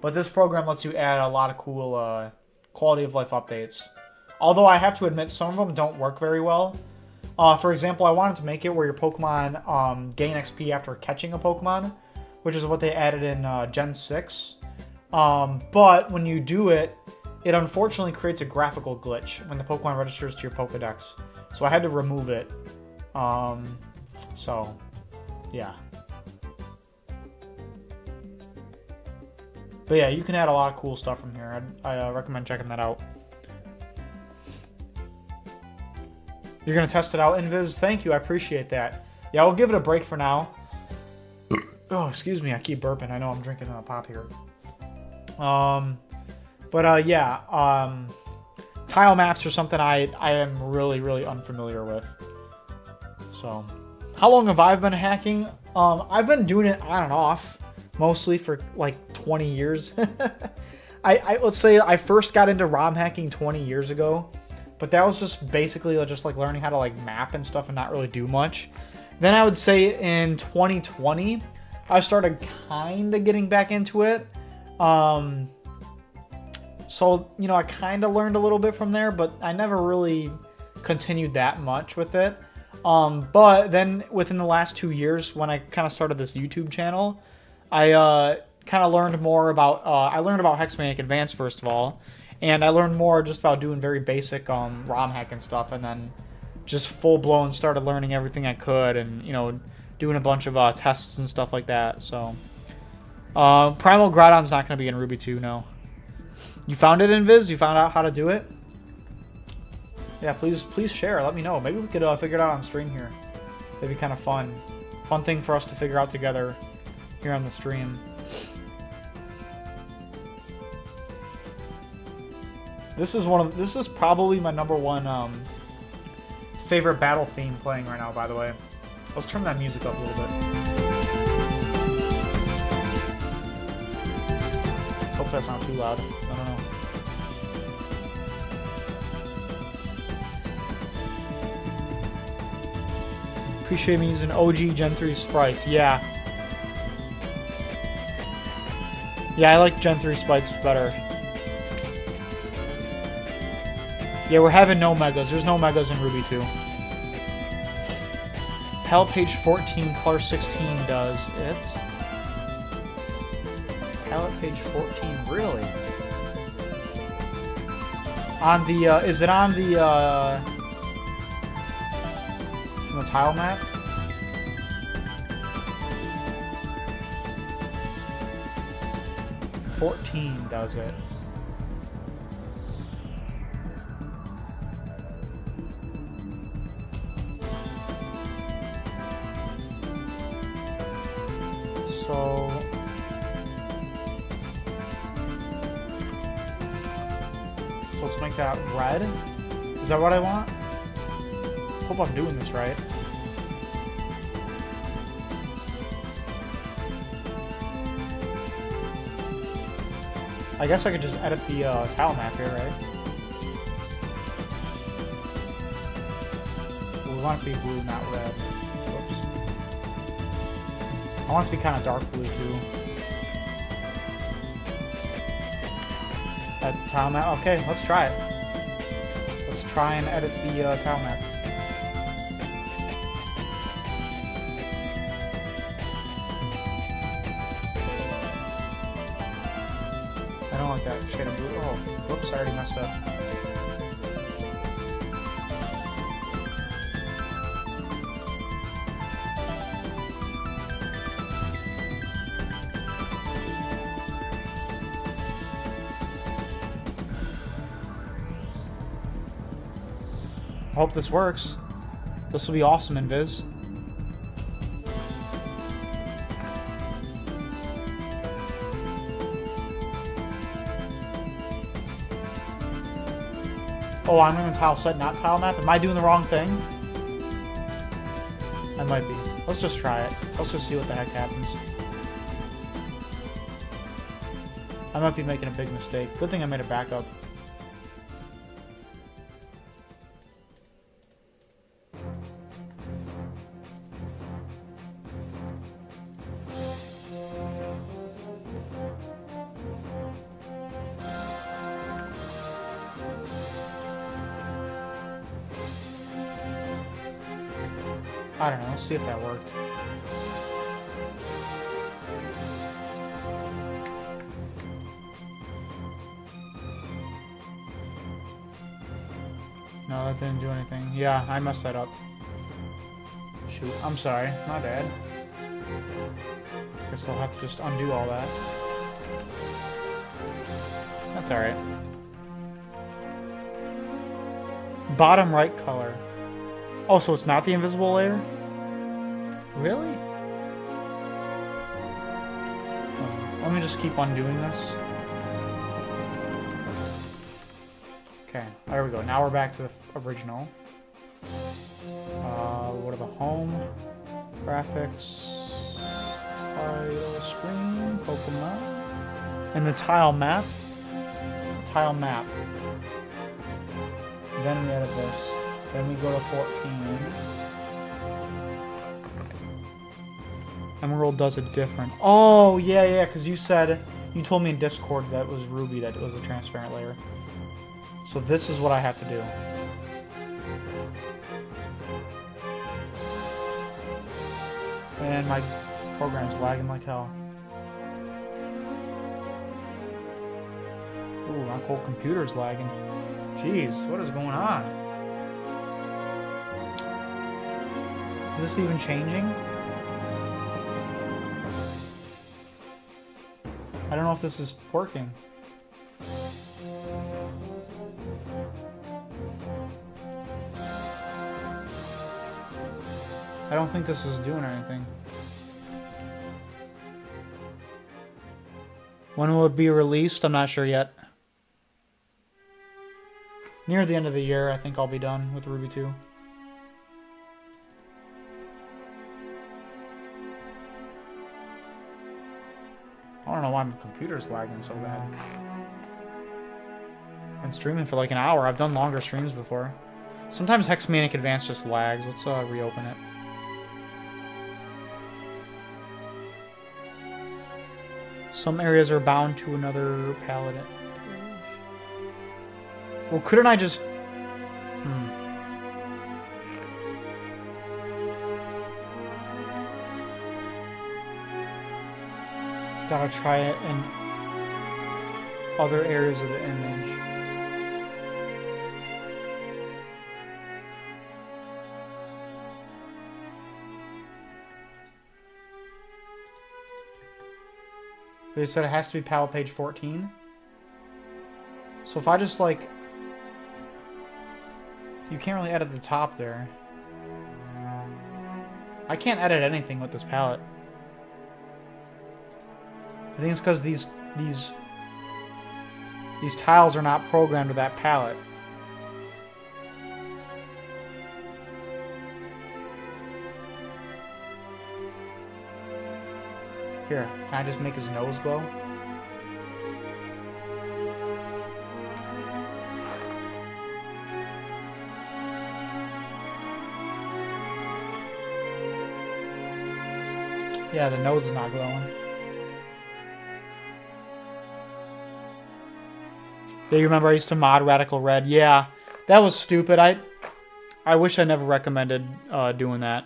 But this program lets you add a lot of cool quality of life updates. Although I have to admit, some of them don't work very well. For example, I wanted to make it where your Pokemon gain XP after catching a Pokemon. which is what they added in Gen 6. But when you do it, it unfortunately creates a graphical glitch when the Pokemon registers to your Pokedex. So I had to remove it. So, yeah. But yeah, you can add a lot of cool stuff from here. I recommend checking that out. You're going to test it out, Invis? Thank you, I appreciate that. Yeah, we'll give it a break for now. Oh, excuse me, I keep burping. I know I'm drinking a pop here. Tile maps are something I am really, really unfamiliar with. So, how long have I been hacking? I've been doing it on and off, mostly for like 20 years. Let's say I first got into ROM hacking 20 years ago, but that was just basically just like learning how to like map and stuff and not really do much. Then I would say in 2020, I started kind of getting back into it. So, you know, I kind of learned a little bit from there, but I never really continued that much with it. But then within the last 2 years, when I kind of started this YouTube channel, I kind of learned more about, I learned about Hexmaniac Advanced first of all, and I learned more just about doing very basic ROM hacking stuff, and then just full-blown started learning everything I could, and, you know, doing a bunch of tests and stuff like that. So, Primal Groudon's not going to be in Ruby 2, no. You found it, Invis? You found out how to do it? Yeah, please share. Let me know. Maybe we could figure it out on stream here. That'd be kind of fun. Fun thing for us to figure out together here on the stream. This is probably my #1 favorite battle theme playing right now, by the way. Let's turn that music up a little bit. Hope that's not too loud. I don't know. Appreciate me using OG Gen 3 sprites. Yeah. Yeah, I like Gen 3 sprites better. Yeah, we're having no megas. There's no megas in Ruby 2. Palette page 14, color 16 does it. Palette page 14, really? On the, is it on the tile map? "14" does it. So let's make that red. Is that what I want? Hope I'm doing this right. I guess I could just edit the tile map here, right? Well, we want it to be blue, not red. Whoops. I want it to be kind of dark blue, too. That tile map? Okay, let's try it. Let's try and edit the tile map. I don't like that shade of blue. Oh, whoops, I already messed up. I hope this works. This will be awesome, Invis. Oh, I'm in the tile set, not tile map. Am I doing the wrong thing? I might be. Let's just try it. Let's just see what the heck happens. I might be making a big mistake. Good thing I made a backup. I don't know, let's see if that worked. that didn't do anything. Yeah, I messed that up. Shoot, I'm sorry. My bad. Guess I'll have to just undo all that. That's alright. Bottom right color. Oh, so it's not the invisible layer? Really? Let me just keep undoing this. Okay, there we go. Now we're back to the original. What are the home? Graphics. Title screen. Pokemon. And the tile map. Tile map. Then we edit this. Then we go to 14. Emerald does it different. Oh, yeah, because you told me in Discord that was Ruby that was the transparent layer. So this is what I have to do. And my program's lagging like hell. Ooh, my whole computer's lagging. Jeez, what is going on? Is this even changing? I don't know if this is working. I don't think this is doing anything. When will it be released? I'm not sure yet. Near the end of the year, I think I'll be done with Ruby 2. I don't know why my computer's lagging so bad. I've been streaming for like an hour. I've done longer streams before. Sometimes Hexmaniac Advanced just lags. Let's reopen it. Some areas are bound to another palette. Well, couldn't I just... Gotta try it in other areas of the image. They said it has to be palette page 14. So if I just like... You can't really edit the top there. I can't edit anything with this palette. I think it's because these tiles are not programmed with that palette. Here, can I just make his nose glow? Yeah, the nose is not glowing. Yeah, you remember I used to mod Radical Red? Yeah, that was stupid. I wish I never recommended doing that.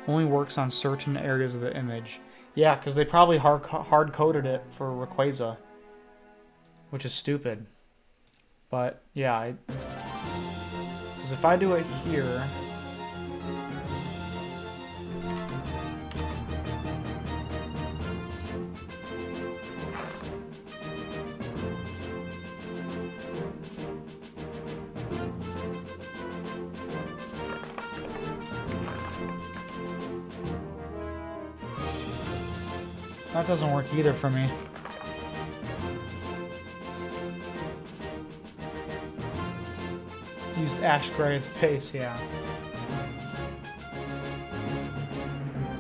Only works on certain areas of the image. Yeah, because they probably hard-coded it for Rayquaza. Which is stupid. But, yeah. Because if I do it here... That doesn't work either for me. Used ash gray as base, yeah.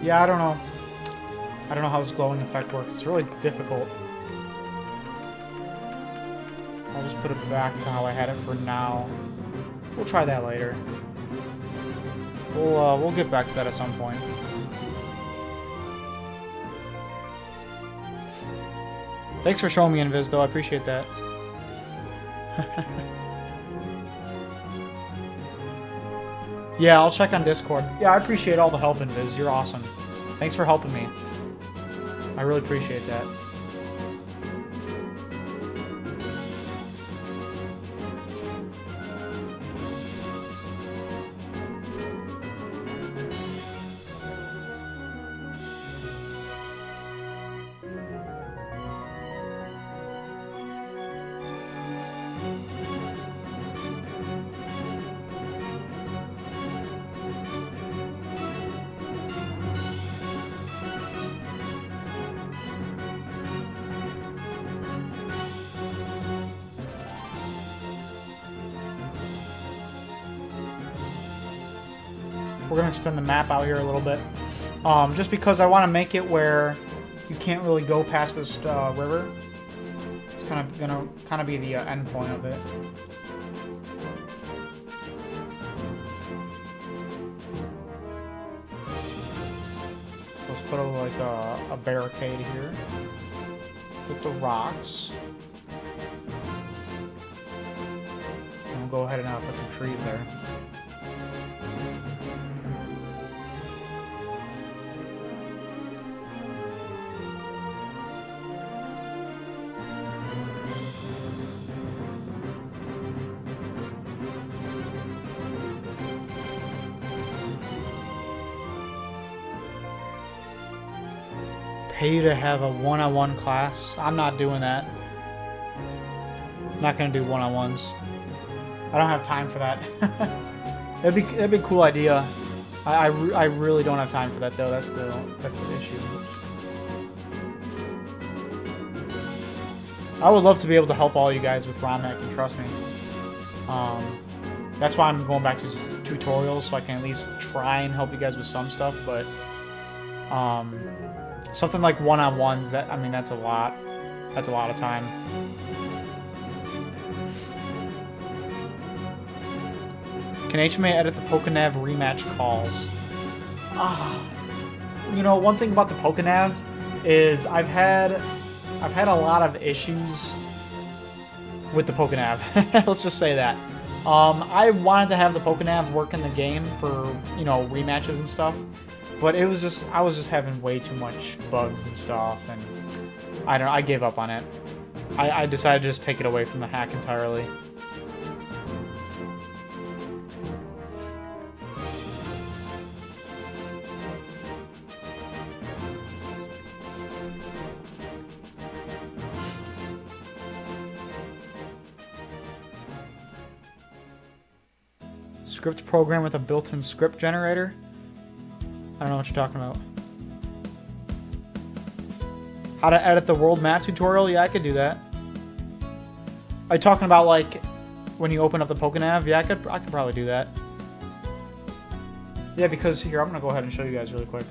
Yeah, I don't know. I don't know how this glowing effect works. It's really difficult. I'll just put it back to how I had it for now. We'll try that later. We'll get back to that at some point. Thanks for showing me Invis, though. I appreciate that. Yeah, I'll check on Discord. Yeah, I appreciate all the help, Invis. You're awesome. Thanks for helping me. I really appreciate that. We're going to extend the map out here a little bit. Just because I want to make it where you can't really go past this river. It's kind of going to be the end point of it. So let's put a barricade here with the rocks. And we'll go ahead and put some trees there. Pay to have a one-on-one class. I'm not doing that. I'm not gonna do one-on-ones. I don't have time for that. That'd be a cool idea. I really don't have time for that though. That's the issue. I would love to be able to help all you guys with ROM hacking. Trust me. That's why I'm going back to tutorials so I can at least try and help you guys with some stuff. But something like one-on-ones, that's a lot. That's a lot of time. Can HMA edit the Pokenav rematch calls? You know, one thing about the Pokenav is I've had a lot of issues with the Pokenav. Let's just say that. I wanted to have the Pokenav work in the game for, you know, rematches and stuff. But I was just having way too much bugs and stuff, and I gave up on it. I decided to just take it away from the hack entirely. Script program with a built-in script generator? I don't know what you're talking about. How to edit the world map tutorial? Yeah, I could do that. Are you talking about, like, when you open up the Pokenav? Yeah, I could probably do that. Yeah, because here, I'm going to go ahead and show you guys really quick.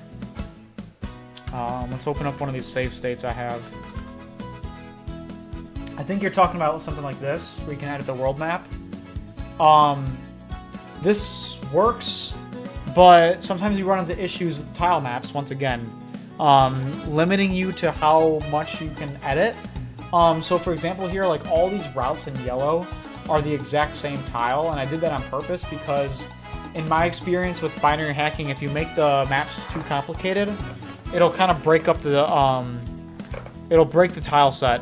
Let's open up one of these save states I have. I think you're talking about something like this, where you can edit the world map. This works, but sometimes you run into issues with tile maps, once again, limiting you to how much you can edit. So for example here, like all these routes in yellow are the exact same tile, and I did that on purpose because in my experience with binary hacking, if you make the maps too complicated, it'll kind of break up the, it'll break the tile set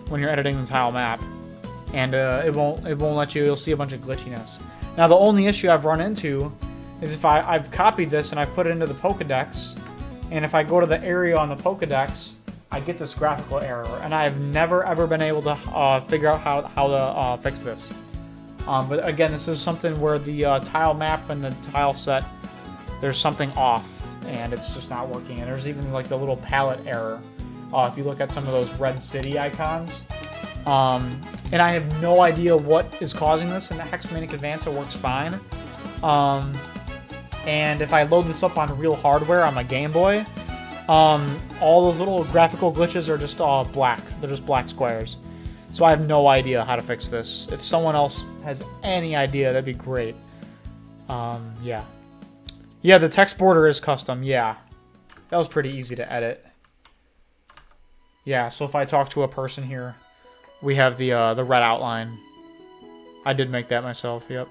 when you're editing the tile map, and it won't let you, you'll see a bunch of glitchiness. Now the only issue I've run into is if I've copied this and I put it into the Pokedex, and if I go to the area on the Pokedex, I get this graphical error, and I've never ever been able to figure out how to fix this. But again, this is something where the tile map and the tile set, there's something off, and it's just not working. And there's even like the little palette error if you look at some of those red city icons. And I have no idea what is causing this. In the Hexmanic Advance, it works fine. And if I load this up on real hardware on my Game Boy, all those little graphical glitches are just black. They're just black squares. So I have no idea how to fix this. If someone else has any idea, that'd be great. Yeah. Yeah, the text border is custom. Yeah. That was pretty easy to edit. Yeah, so if I talk to a person here, we have the red outline. I did make that myself, yep.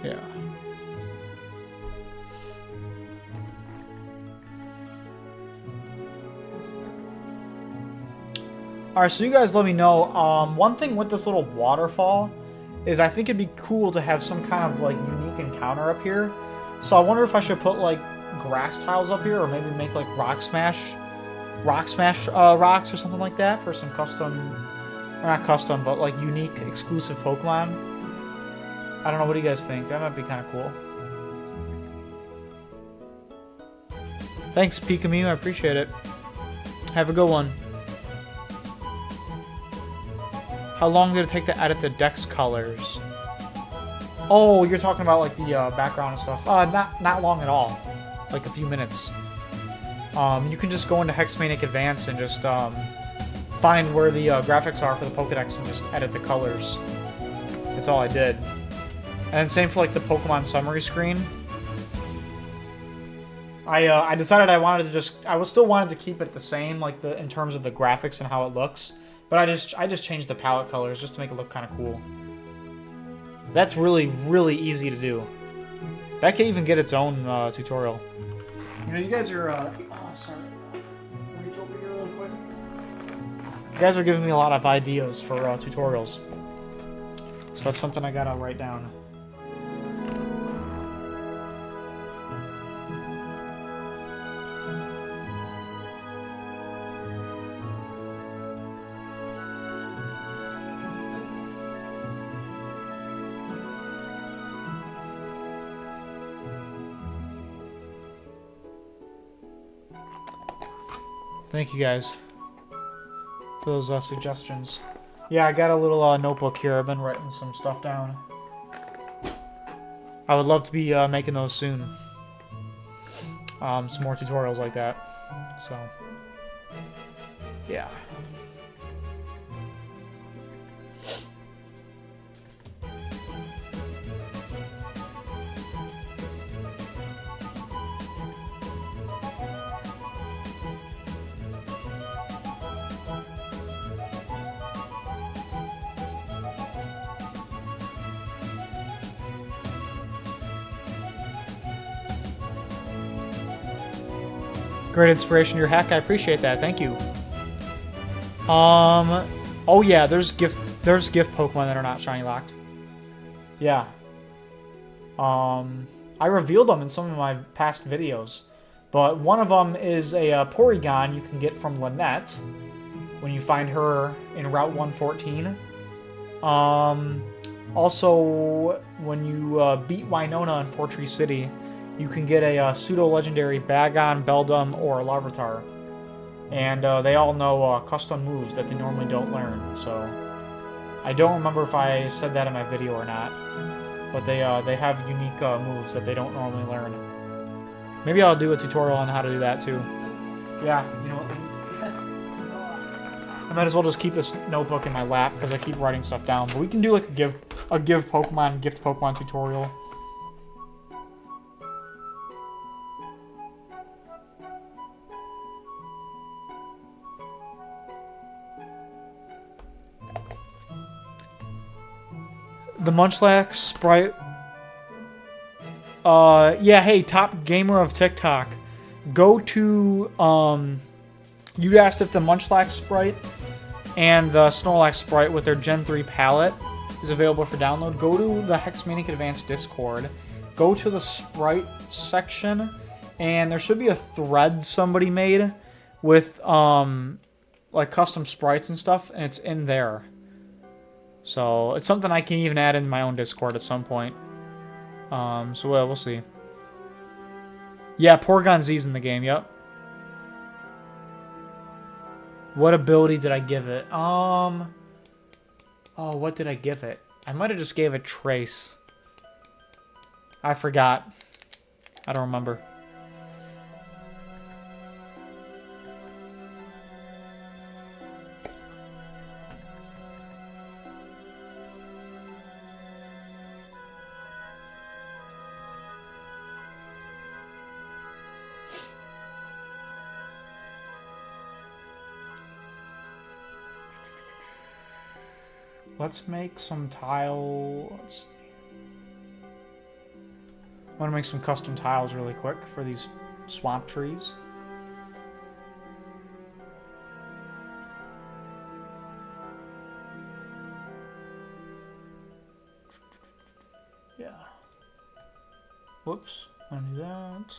Yeah. Alright, so you guys let me know. One thing with this little waterfall is I think it'd be cool to have some kind of like unique encounter up here. So I wonder if I should put like grass tiles up here, or maybe make like rock smash rocks or something like that for some custom, or not custom, but like unique exclusive Pokemon. I don't know, what do you guys think? That might be kind of cool. Thanks, Pikamu, I appreciate it. Have a good one. How long did it take to edit the dex colors? Oh, you're talking about like the background and stuff. Not long at all. Like a few minutes. You can just go into Hexmanic Advanced and just find where the graphics are for the Pokedex and just edit the colors. That's all I did. And then same for like the Pokemon summary screen. I decided I still wanted to keep it the same, like in terms of the graphics and how it looks, but I just changed the palette colors just to make it look kind of cool. That's really, really easy to do. That can even get its own tutorial. You know, you guys are oh, sorry. Reach over here real quick. You guys are giving me a lot of ideas for tutorials, so that's something I gotta write down. Thank you guys for those suggestions. Yeah, I got a little notebook here. I've been writing some stuff down. I would love to be making those soon. Some more tutorials like that. So, yeah. Great inspiration, your hack. I appreciate that. Thank you. Oh yeah, there's gift Pokemon that are not shiny locked. Yeah. I revealed them in some of my past videos, but one of them is a Porygon you can get from Lynette when you find her in Route 114. Also, when you beat Winona in Fortree City, you can get a pseudo-legendary Bagon, Beldum, or Larvitar. And they all know custom moves that they normally don't learn, so... I don't remember if I said that in my video or not, but they have unique moves that they don't normally learn. Maybe I'll do a tutorial on how to do that too. Yeah, you know what? I might as well just keep this notebook in my lap because I keep writing stuff down. But we can do like a gift Pokemon tutorial. The Munchlax sprite. Yeah, hey, top gamer of TikTok. Go to, you asked if the Munchlax sprite and the Snorlax sprite with their Gen 3 palette is available for download. Go to the Hexmanic Advanced Discord. Go to the sprite section, and there should be a thread somebody made with, like, custom sprites and stuff, and it's in there. So, it's something I can even add in my own Discord at some point. So we'll see. Yeah, Porygon Z's in the game, yep. What ability did I give it? Oh, what did I give it? I might have just gave it Trace. I forgot. I don't remember. Let's make some tile. I want to make some custom tiles really quick for these swamp trees. Yeah. Whoops. Undo that.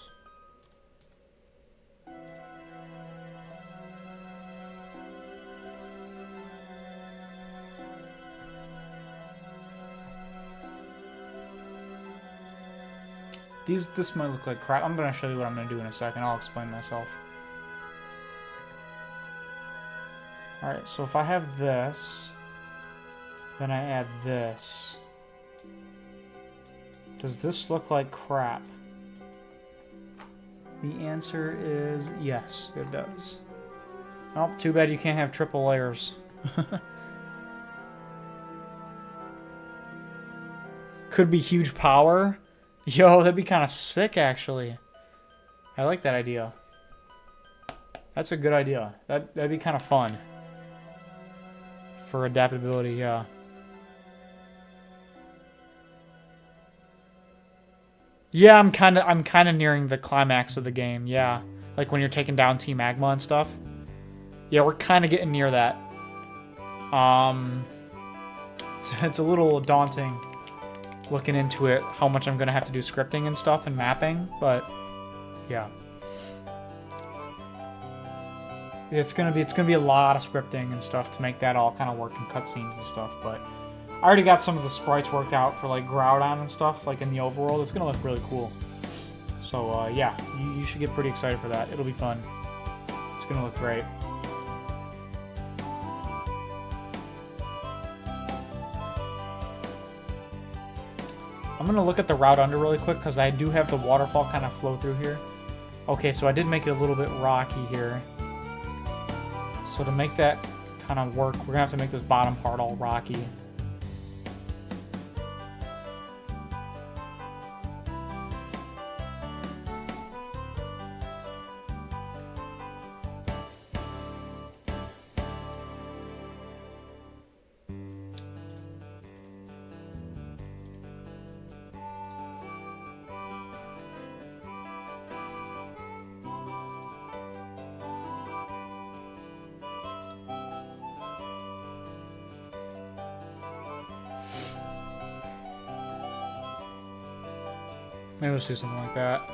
This might look like crap. I'm going to show you what I'm going to do in a second. I'll explain myself. Alright, so if I have this, Then I add this. Does this look like crap? The answer is yes, it does. Oh, too bad you can't have triple layers. Could be huge power. Yo, that'd be kind of sick, actually. I like that idea. That's a good idea. That'd be kind of fun. For adaptability, yeah. Yeah, I'm kind of nearing the climax of the game. Yeah, like when you're taking down Team Magma and stuff. Yeah, we're kind of getting near that. It's a little daunting looking into it, how much I'm gonna have to do scripting and stuff and mapping, but yeah. It's gonna be a lot of scripting and stuff to make that all kind of work in cutscenes and stuff, but I already got some of the sprites worked out for like Groudon and stuff, like in the overworld. It's gonna look really cool. So yeah, you should get pretty excited for that. It'll be fun. It's gonna look great. I'm gonna look at the route under really quick because I do have the waterfall kind of flow through here. Okay, so I did make it a little bit rocky here. So to make that kind of work, we're gonna have to make this bottom part all rocky. Maybe let's do something like that.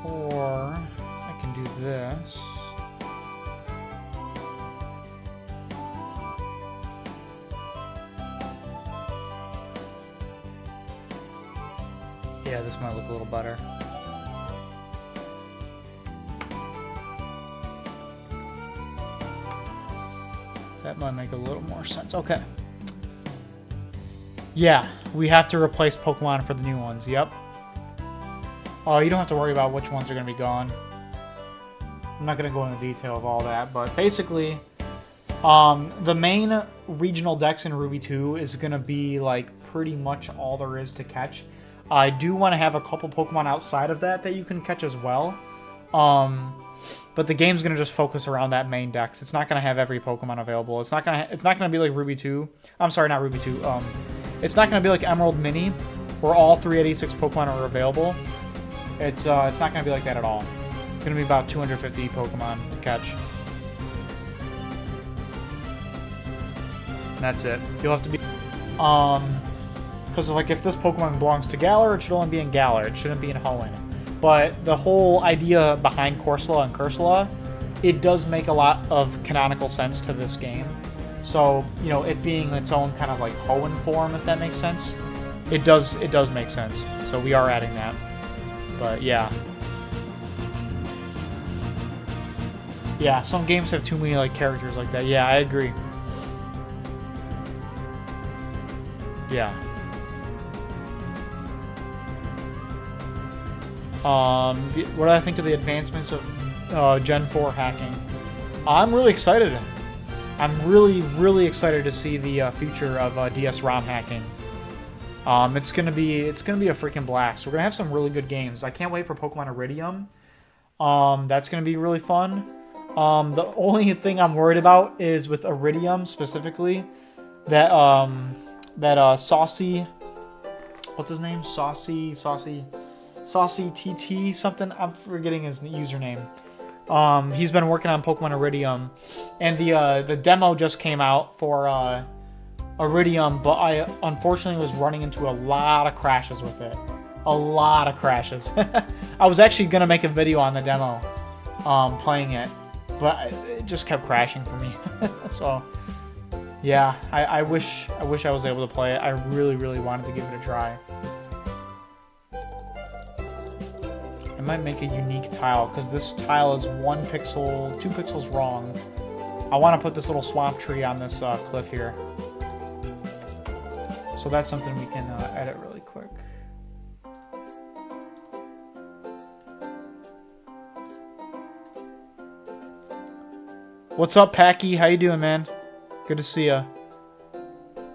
Or I can do this. Yeah, this might look a little better. That might make a little more sense. Okay. Yeah, we have to replace Pokemon for the new ones. Yep. Oh, you don't have to worry about which ones are going to be gone. I'm not going to go into detail of all that, but basically, the main regional dex in Ruby 2 is going to be like pretty much all there is to catch. I do want to have a couple Pokemon outside of that you can catch as well. But the game's gonna just focus around that main dex. It's not gonna have every Pokemon available. It's not gonna be like Ruby 2. I'm sorry, not Ruby 2. It's not gonna be like Emerald Mini, where all 386 Pokemon are available. It's not gonna be like that at all. It's gonna be about 250 Pokemon to catch. And that's it. You'll have to be because like if this Pokemon belongs to Galar, it should only be in Galar. It shouldn't be in Hoenn. But the whole idea behind Corsola and Cursula, it does make a lot of canonical sense to this game. So, you know, it being its own kind of like Hoenn form, if that makes sense, it does make sense. So we are adding that. But yeah. Yeah, some games have too many like characters like that. Yeah, I agree. Yeah. What do I think of the advancements of Gen 4 hacking? I'm really excited. I'm really excited to see the future of DS ROM hacking. It's gonna be a freaking blast. We're gonna have some really good games. I can't wait for Pokemon Iridium. That's gonna be really fun. The only thing I'm worried about is with Iridium specifically, that Saucy, what's his name? Saucy TT something. I'm forgetting his username. He's been working on Pokemon Iridium, and the demo just came out for Iridium, but I unfortunately was running into a lot of crashes with it. A lot of crashes. I was actually gonna make a video on the demo, playing it, but it just kept crashing for me. So yeah, I wish I was able to play it. I really wanted to give it a try. I might make a unique tile, because this tile is 1 pixel, 2 pixels wrong. I want to put this little swamp tree on this cliff here. So that's something we can edit really quick. What's up, Packy? How you doing, man? Good to see ya.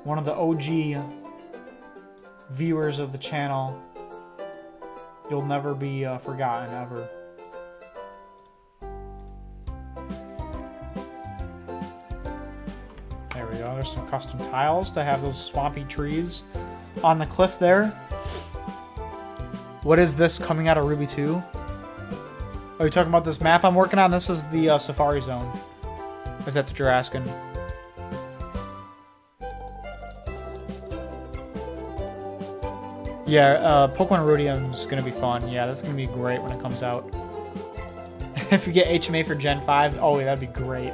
One of the OG viewers of the channel. You'll never be forgotten, ever. There we go. There's some custom tiles to have those swampy trees on the cliff there. What is this coming out of Ruby 2? Are you talking about this map I'm working on? This is the Safari Zone, if that's what you're asking. Yeah, Pokemon Iridium's gonna be fun. Yeah, that's gonna be great when it comes out. If we get HMA for Gen 5, oh yeah, that'd be great.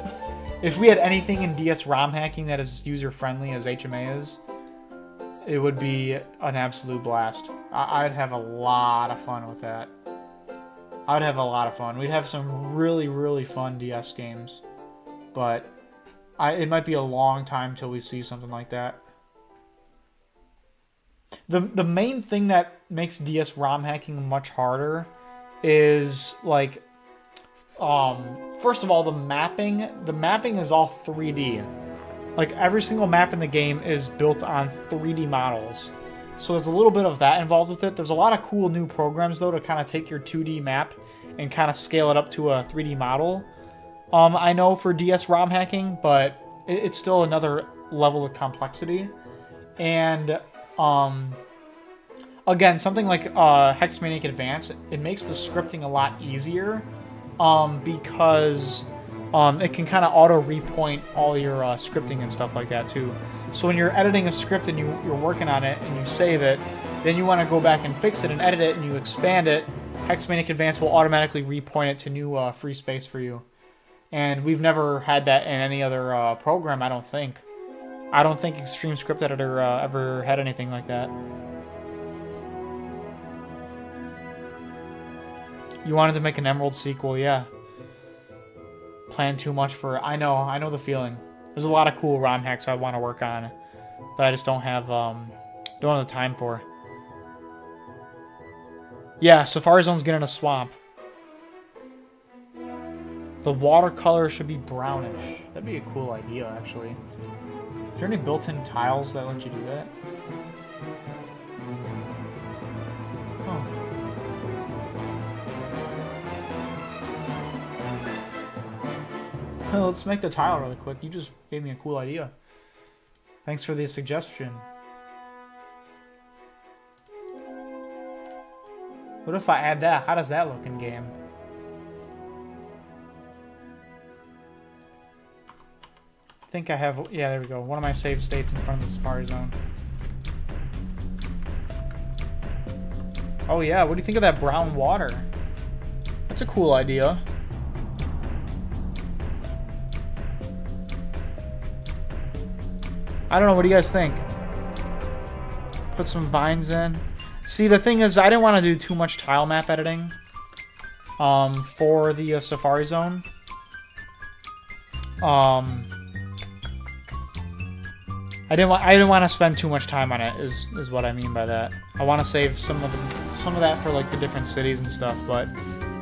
If we had anything in DS ROM hacking that is user-friendly as HMA is, it would be an absolute blast. I'd have a lot of fun with that. I'd have a lot of fun. We'd have some really, really fun DS games. But it might be a long time till we see something like that. The main thing that makes DS ROM hacking much harder is, like, first of all, the mapping. The mapping is all 3D. Like, every single map in the game is built on 3D models. So there's a little bit of that involved with it. There's a lot of cool new programs, though, to kind of take your 2D map and kind of scale it up to a 3D model. I know for DS ROM hacking, but it's still another level of complexity. And again, something like Hexmaniac Advance, it makes the scripting a lot easier because it can kind of auto-repoint all your scripting and stuff like that too. So when you're editing a script and you're working on it and you save it, then you want to go back and fix it and edit it and you expand it, Hexmaniac Advance will automatically repoint it to new free space for you. And we've never had that in any other program, I don't think. I don't think Extreme Script Editor ever had anything like that. You wanted to make an Emerald sequel, yeah. Plan too much for... I know the feeling. There's a lot of cool ROM hacks I want to work on, but I just don't have the time for. Yeah, Safari Zone's getting a swamp. The watercolor should be brownish. That'd be a cool idea, actually. Is there any built-in tiles that let you do that? Oh. Let's make a tile really quick. You just gave me a cool idea. Thanks for the suggestion. What if I add that? How does that look in game? I think I have... Yeah, there we go. One of my save states in front of the Safari Zone. Oh yeah, what do you think of that brown water? That's a cool idea. I don't know, what do you guys think? Put some vines in. See, the thing is, I didn't want to do too much tile map editing for the Safari Zone. I didn't want to spend too much time on it. Is what I mean by that. I want to save some of that for like the different cities and stuff. But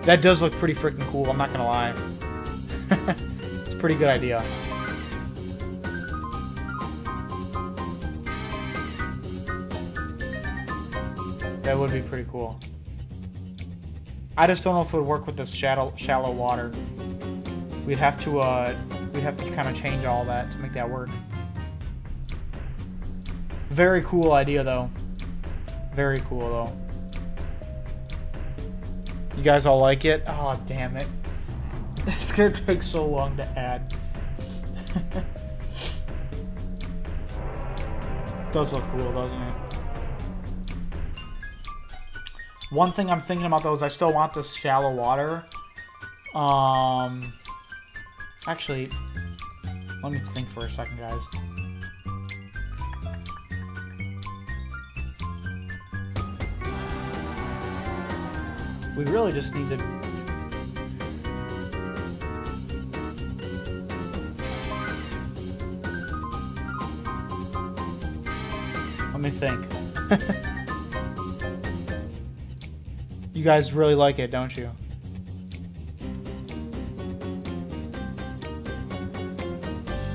that does look pretty freaking cool. I'm not gonna lie. It's a pretty good idea. That would be pretty cool. I just don't know if it would work with this shallow water. We'd have to kind of change all that to make that work. Very cool idea, though. Very cool, though. You guys all like it? Oh, damn it. It's gonna take so long to add. Does look cool, doesn't it? One thing I'm thinking about, though, is I still want this shallow water. Actually, let me think for a second, guys. We really just need to... Let me think. You guys really like it, don't you?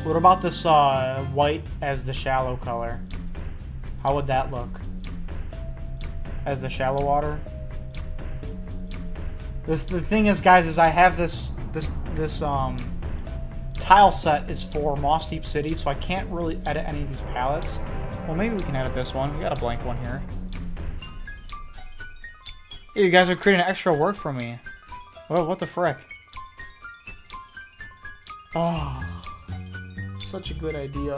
What about this white as the shallow color? How would that look? As the shallow water? The thing is, guys, is I have this tile set is for Moss Deep City, so I can't really edit any of these palettes. Well, maybe we can edit this one. We got a blank one here. Hey, you guys are creating extra work for me. Well, what the frick? Oh, such a good idea.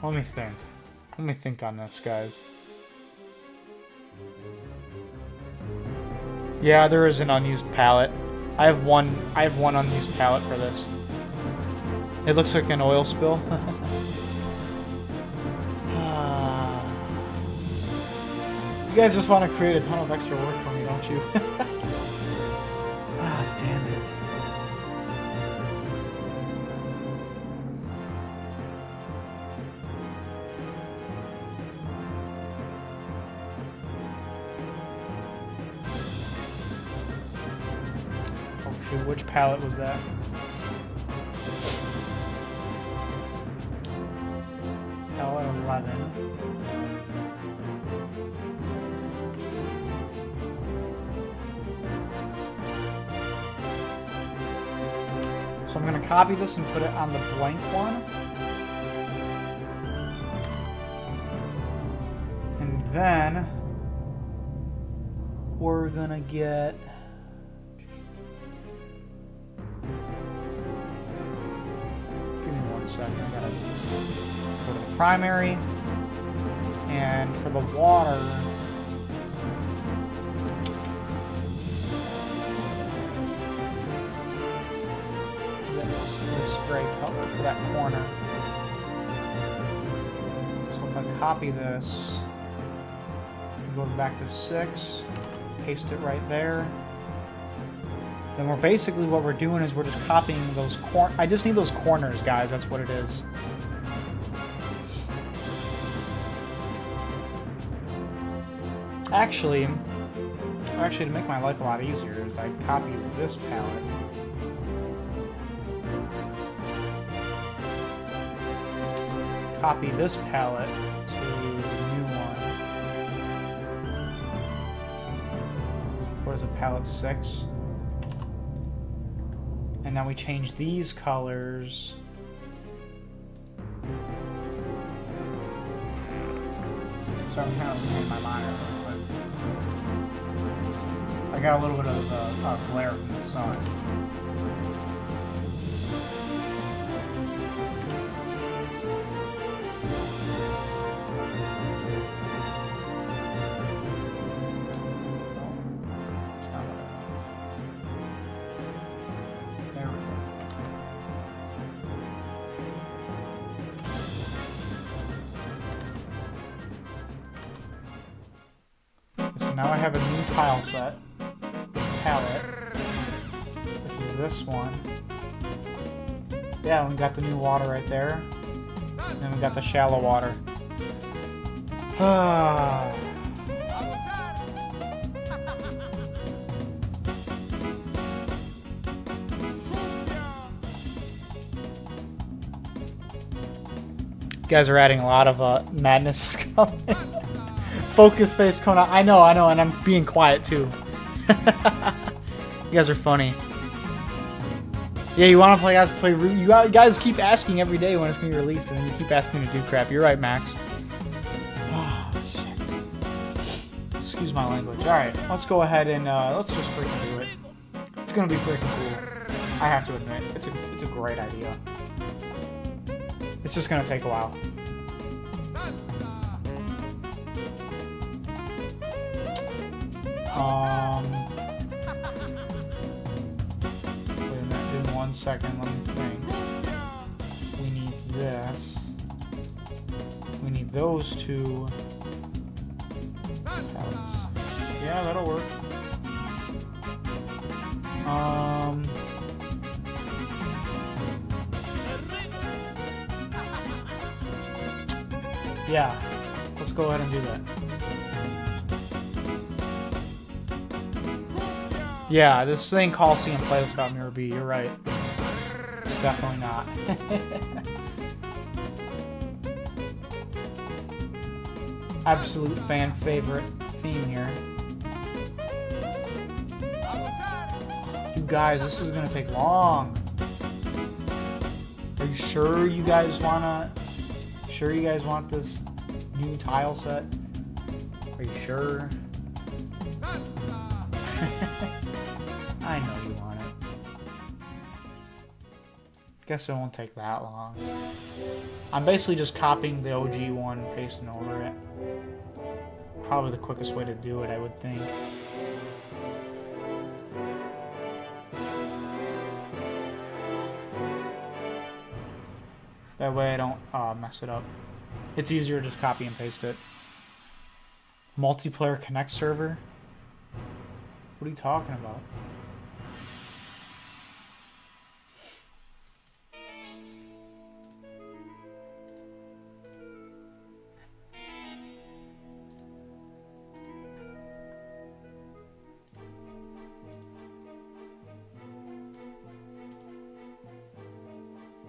Let me think. Let me think on this, guys. Yeah, there is an unused palette. I have one unused palette for this. It looks like an oil spill. You guys just want to create a ton of extra work for me, don't you? Ah, damn it. Oh shoot, which palette was that? L11. So I'm going to copy this and put it on the blank one. And then we're going to get... Give me 1 second. I got to go to the primary. And for the water... Gray color for that corner. So if I copy this, go back to 6, paste it right there. Then we're basically what we're doing is we're just copying those I just need those corners, guys. That's what it is. Actually, to make my life a lot easier, is I copy this palette. Copy this palette to the new one. What is it, palette 6? And then we change these colors. So I'm kind of losing my mind real quick. I got a little bit of glare from the sun. Now I have a new tile set, palette, which is this one. Yeah, we got the new water right there. And then we got the shallow water. You guys are adding a lot of madness coming. Focus face coming out. I know, and I'm being quiet too. You guys are funny. Yeah, you want to play guys? Play. You guys keep asking every day when it's gonna be released, and then you keep asking me to do crap. You're right, Max. Oh shit. Excuse my language. All right, let's go ahead and let's just freaking do it. It's gonna be freaking cool. I have to admit, it's a great idea. It's just gonna take a while. Wait a minute, give me 1 second, let me think. We need this. We need those two. Yeah, that'll work. Yeah, let's go ahead and do that. Yeah, this ain't Coliseum play without Mirror B. You're right. It's definitely not. Absolute fan favorite theme here. You guys, this is gonna take long. Are you sure you guys wanna? Sure you guys want this new tile set? Are you sure? I know you want it. Guess it won't take that long. I'm basically just copying the OG one, pasting over it. Probably the quickest way to do it, I would think. That way I don't mess it up. It's easier to just copy and paste it. Multiplayer Connect server? What are you talking about?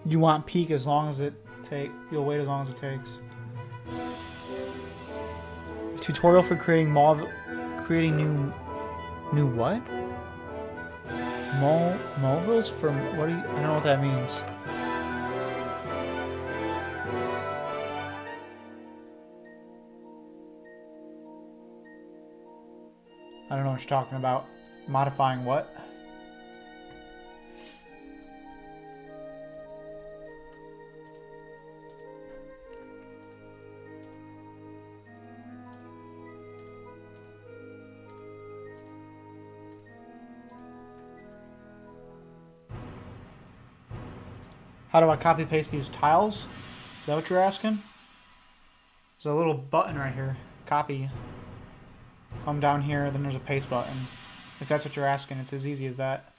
You want peak as long as it you'll wait as long as it takes. Tutorial for creating new what? Mobiles from what do you? I don't know what that means. I don't know what you're talking about. Modifying what? How do I copy paste these tiles? Is that what you're asking? There's a little button right here. Copy. Come down here, then there's a paste button. If that's what you're asking, it's as easy as that.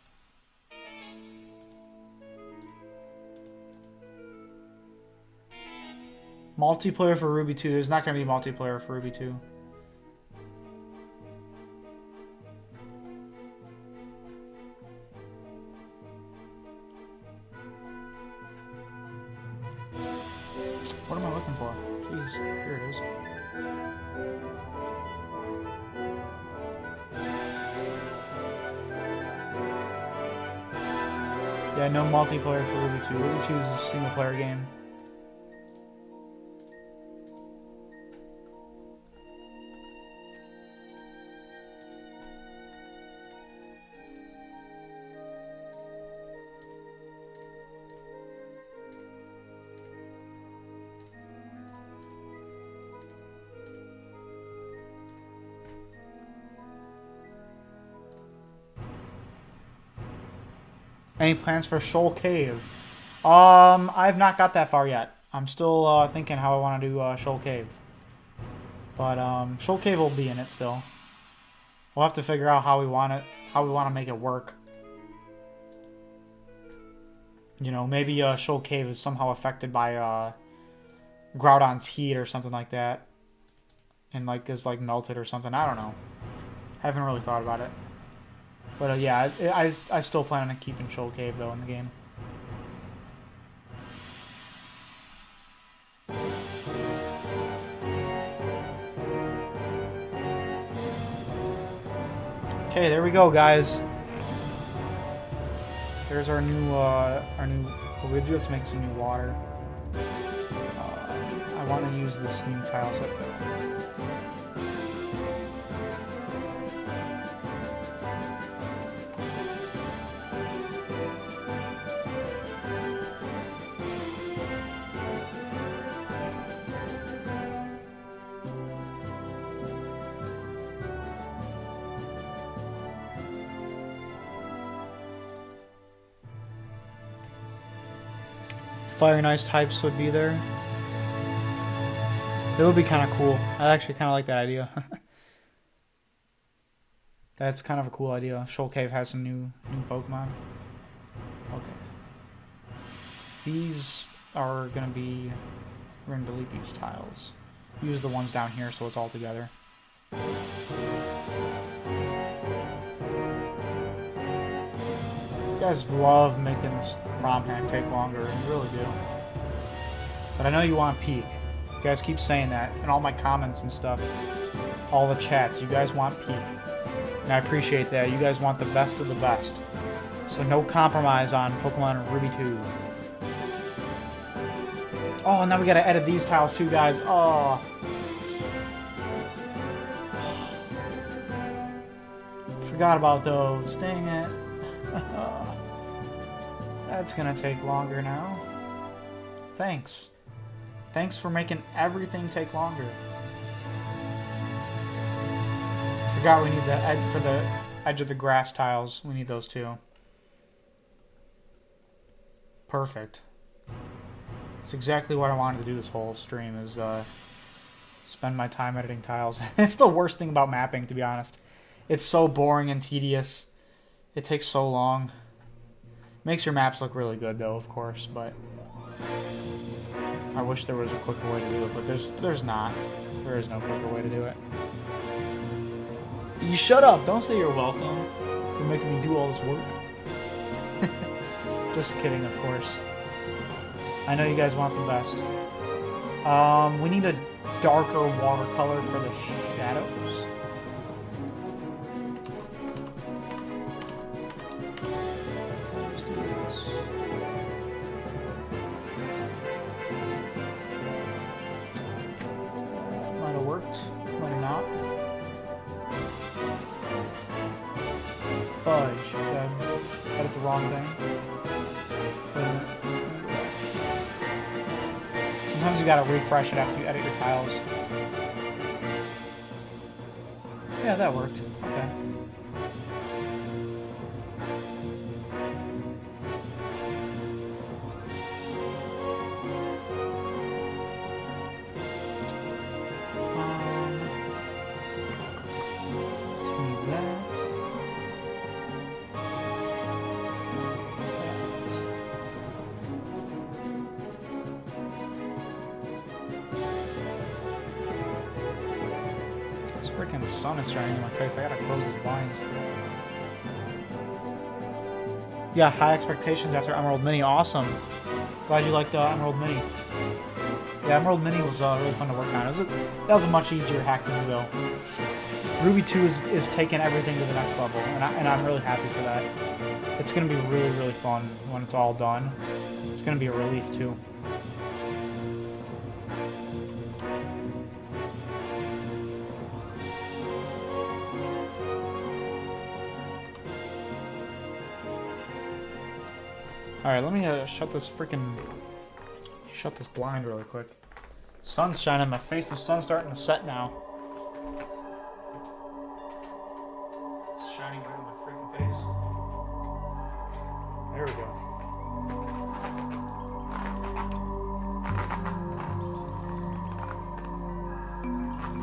Multiplayer for Ruby 2. There's not going to be multiplayer for Ruby 2. What am I looking for? Jeez, here it is. Yeah, no multiplayer for Ruby 2. Ruby 2 is a single player game. Any plans for Shoal Cave? I've not got that far yet. I'm still thinking how I want to do Shoal Cave. But Shoal Cave will be in it still. We'll have to figure out how we want to make it work. You know, maybe Shoal Cave is somehow affected by Groudon's heat or something like that, and like is like melted or something. I don't know. Haven't really thought about it. But yeah, I still plan on keeping Shoal Cave though in the game. Okay, there we go, guys. There's our new. Well, we do have to make some new water. I want to use this new tile set. Fire and Ice types would be there. It would be kind of cool. I actually kind of like that idea. That's kind of a cool idea. Shoal Cave has some new Pokemon. Okay. These are going to be... We're going to delete these tiles. Use the ones down here so it's all together. You guys love making this ROM hack take longer. You really do. But I know you want peak. You guys keep saying that in all my comments and stuff. All the chats. You guys want peak. And I appreciate that. You guys want the best of the best. So no compromise on Pokemon Ruby 2. Oh, now we gotta edit these tiles too, guys. Oh. Forgot about those. Dang it. That's gonna take longer now. Thanks. Thanks for making everything take longer. Forgot we need the edge for the edge of the grass tiles. We need those too. Perfect. It's exactly what I wanted to do this whole stream, is spend my time editing tiles. It's the worst thing about mapping, to be honest. It's so boring and tedious. It takes so long. Makes your maps look really good, though, of course, but I wish there was a quicker way to do it, but there's not. There is no quicker way to do it. You shut up! Don't say you're welcome for making me do all this work. Just kidding, of course. I know you guys want the best. We need a darker watercolor for the shadows. Let's do this. Might have worked, might have not. Fudge. Edit the wrong thing. Sometimes you gotta refresh it after you edit your tiles. Yeah, that worked. Okay. Freaking sun is shining in my face. I gotta close these blinds. Yeah, high expectations after Emerald Mini. Awesome. Glad you liked Emerald Mini. Yeah, Emerald Mini was really fun to work on. That was a much easier hack to do, though. Ruby 2 is taking everything to the next level, and I'm really happy for that. It's gonna be really, really fun when it's all done. It's gonna be a relief, too. Alright, let me shut this blind really quick. Sun's shining in my face. The sun's starting to set now. It's shining right in my freaking face. There we go.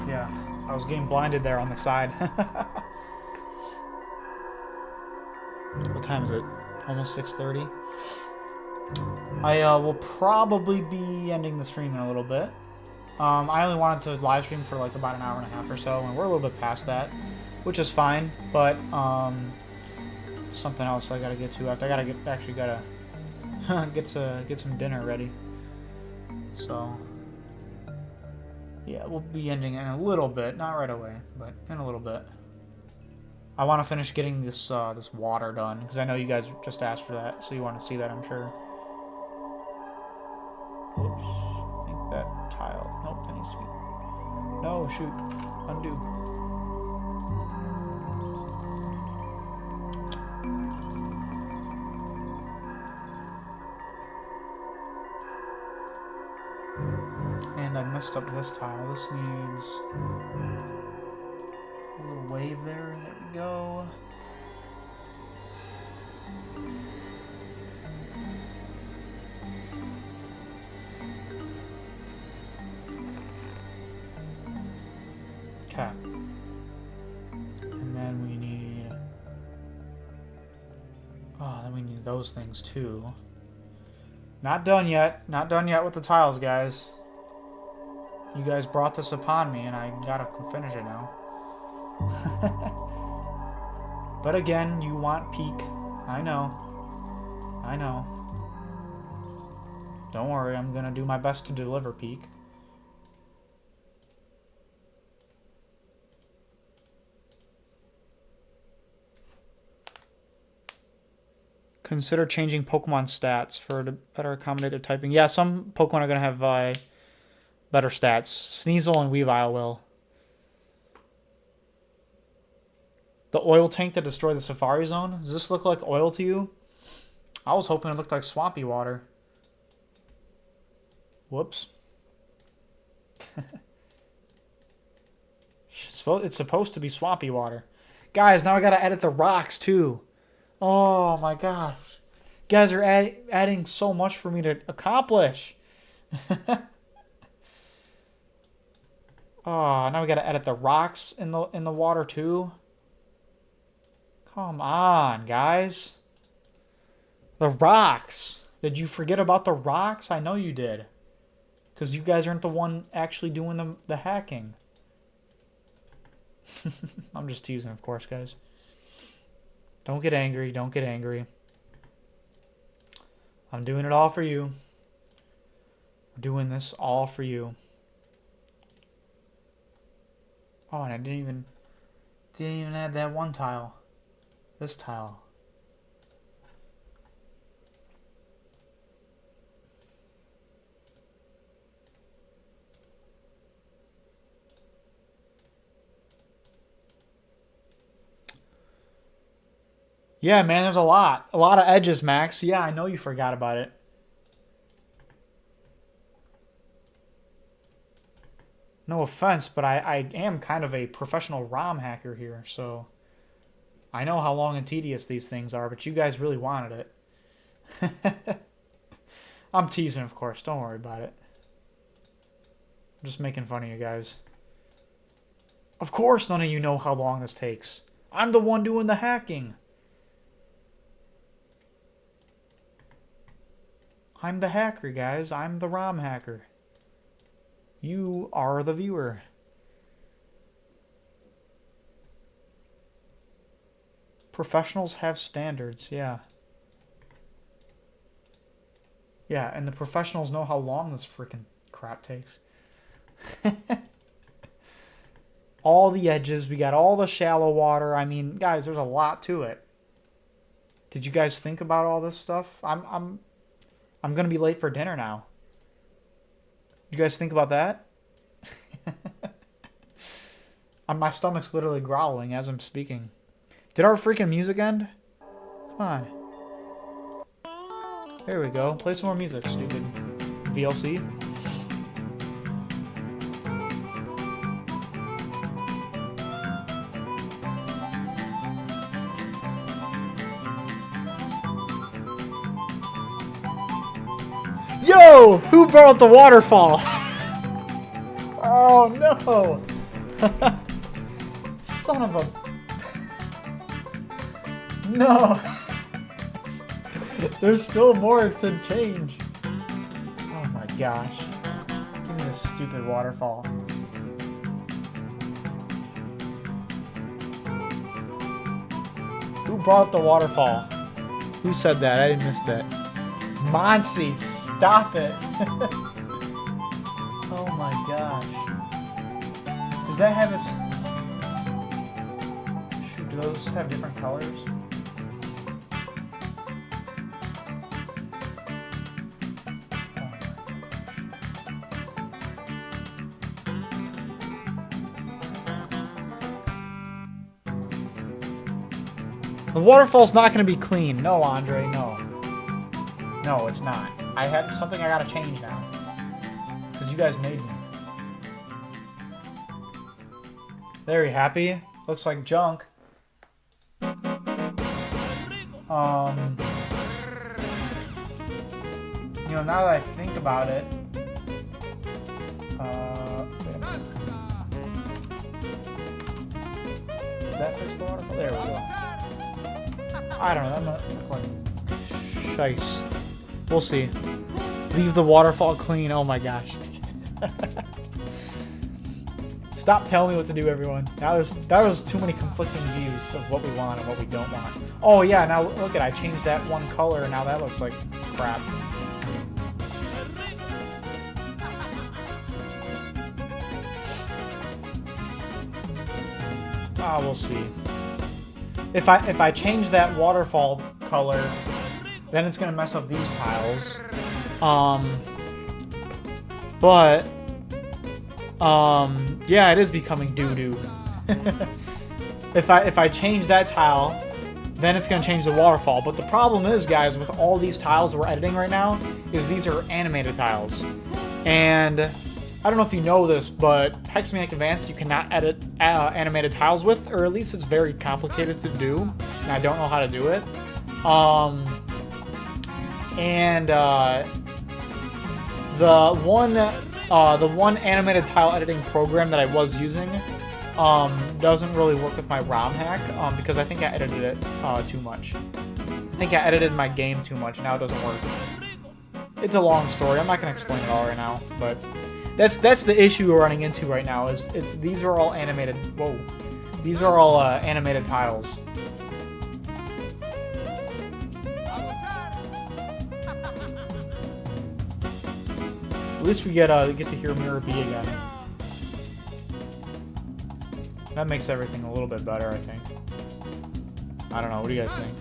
Yeah, I was getting blinded there on the side. What time is it? Almost 6:30. I will probably be ending the stream in a little bit. I only wanted to live stream for like about an hour and a half or so, and we're a little bit past that, which is fine. But something else I gotta get to after. I gotta get some dinner ready. So yeah, we'll be ending in a little bit, not right away, but in a little bit. I want to finish getting this this water done, because I know you guys just asked for that, so you want to see that, I'm sure. Whoops. I think that tile... Nope, that needs to be... No, shoot. Undo. And I messed up this tile. This needs... a little wave there. There we go. Okay. And then we need those things too. Not done yet. Not done yet with the tiles, guys. You guys brought this upon me, and I gotta finish it now. But again, you want peak. I know. I know. Don't worry, I'm gonna do my best to deliver peak. Consider changing Pokemon stats for the better accommodative typing. Yeah, some Pokemon are gonna have better stats. Sneasel and Weavile will. The oil tank that destroyed the Safari Zone? Does this look like oil to you? I was hoping it looked like swampy water. Whoops. It's supposed to be swampy water. Guys, now I gotta edit the rocks too. Oh my gosh. You guys are adding so much for me to accomplish. Oh, now we gotta edit the rocks in the water too. Come on, guys. The rocks. Did you forget about the rocks? I know you did. Because you guys aren't the one actually doing the hacking. I'm just teasing, of course, guys. Don't get angry. Don't get angry. I'm doing it all for you. I'm doing this all for you. Oh, and I didn't even add that one tile. This tile. Yeah, man, there's a lot of edges, Max. Yeah, I know you forgot about it. No offense, but I am kind of a professional ROM hacker here, so I know how long and tedious these things are, but you guys really wanted it. I'm teasing, of course. Don't worry about it. I'm just making fun of you guys. Of course none of you know how long this takes. I'm the one doing the hacking. I'm the hacker, guys. I'm the ROM hacker. You are the viewer. Professionals have standards, yeah. Yeah, and the professionals know how long this freaking crap takes. All the edges, we got all the shallow water. I mean, guys, there's a lot to it. Did you guys think about all this stuff? I'm gonna be late for dinner now. You guys think about that? My stomach's literally growling as I'm speaking. Did our freaking music end? Come on. There we go. Play some more music, stupid VLC. Yo! Who brought the waterfall? Oh no! Son of a... No! There's still more to change. Oh my gosh. Give me this stupid waterfall. Who brought the waterfall? Who said that? I didn't miss that. Monsi, stop it. Oh my gosh. Does that have its... Shoot, do those have different colors? The waterfall's not going to be clean. No, Andre, no. No, it's not. I have something I gotta change now. Because you guys made me. There, you happy? Looks like junk. You know, now that I think about it... Does that fix the waterfall? There we go. I don't know, that might look like shice. We'll see. Leave the waterfall clean. Oh my gosh. Stop telling me what to do, everyone. Now that was too many conflicting views of what we want and what we don't want. Oh yeah, now look at I changed that one color and now that looks like crap. Ah, we'll see. If I change that waterfall color, then it's gonna mess up these tiles. Yeah, it is becoming doo-doo. If I change that tile, then it's gonna change the waterfall. But the problem is, guys, with all these tiles we're editing right now, is these are animated tiles. And I don't know if you know this, but Hexmaniac Advanced you cannot edit animated tiles with, or at least it's very complicated to do, and I don't know how to do it. The one animated tile editing program that I was using doesn't really work with my ROM hack because I think I edited it too much. I think I edited my game too much. Now it doesn't work. It's a long story. I'm not gonna explain it all right now, but that's the issue we're running into right now. Is these are all animated. Whoa, these are all animated tiles. At least we get to hear Mirror B again. That makes everything a little bit better, I think. I don't know. What do you guys think?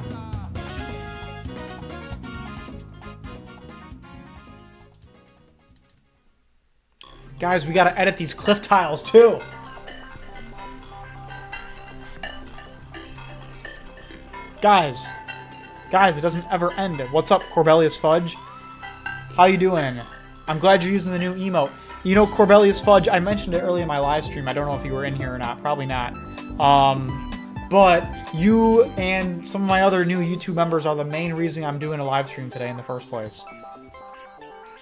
Guys, we gotta edit these cliff tiles too. Guys, it doesn't ever end. What's up, Corbelius Fudge? How you doing? I'm glad you're using the new emote. You know, Corbelius Fudge, I mentioned it earlier in my live stream. I don't know if you were in here or not. Probably not. But you and some of my other new YouTube members are the main reason I'm doing a live stream today in the first place.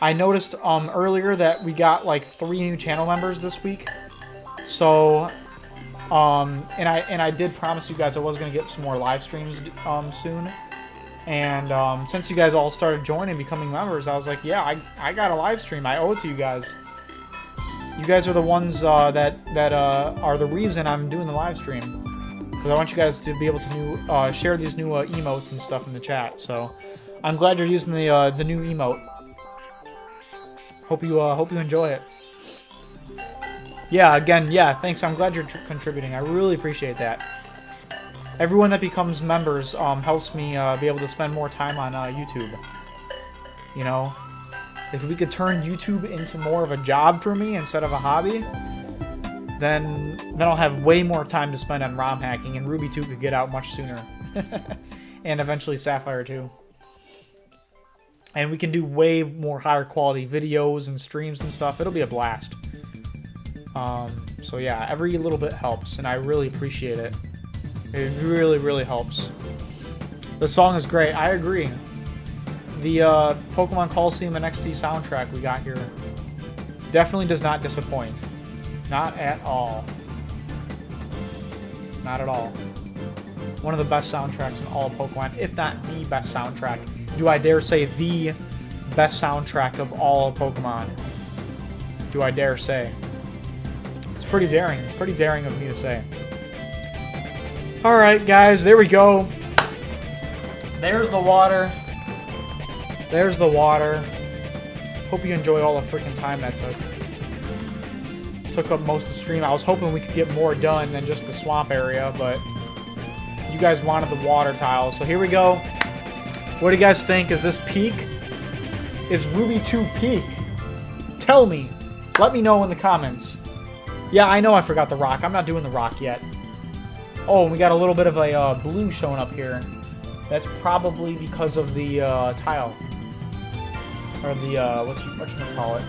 I noticed earlier that we got like 3 new channel members this week. So, and I did promise you guys I was going to get some more live streams soon. And since you guys all started joining, becoming members, I was like, yeah, I got a live stream. I owe it to you guys. You guys are the ones that are the reason I'm doing the live stream. Because I want you guys to be able to share these new emotes and stuff in the chat. So I'm glad you're using the new emote. Hope you enjoy it. Yeah, again, yeah, thanks. I'm glad you're contributing. I really appreciate that. Everyone that becomes members helps me be able to spend more time on YouTube. You know, if we could turn YouTube into more of a job for me instead of a hobby, then I'll have way more time to spend on ROM hacking, and Ruby 2 could get out much sooner. And eventually Sapphire 2. And we can do way more higher quality videos and streams and stuff. It'll be a blast. So yeah, every little bit helps, and I really appreciate it. It really, really helps. The song is great. I agree. The Pokemon Coliseum and XD soundtrack we got here definitely does not disappoint. Not at all. Not at all. One of the best soundtracks in all of Pokemon, if not the best soundtrack. Do I dare say the best soundtrack of all of Pokemon? Do I dare say? It's pretty daring. Pretty daring of me to say. Alright, guys, there we go. There's the water. There's the water. Hope you enjoy all the freaking time that took. Took up most of the stream. I was hoping we could get more done than just the swamp area, but you guys wanted the water tiles. So here we go. What do you guys think? Is this peak? Is Ruby 2 peak? Tell me. Let me know in the comments. Yeah, I know I forgot the rock. I'm not doing the rock yet. Oh, we got a little bit of a blue showing up here. That's probably because of the tile. Or the, whatchamacallit.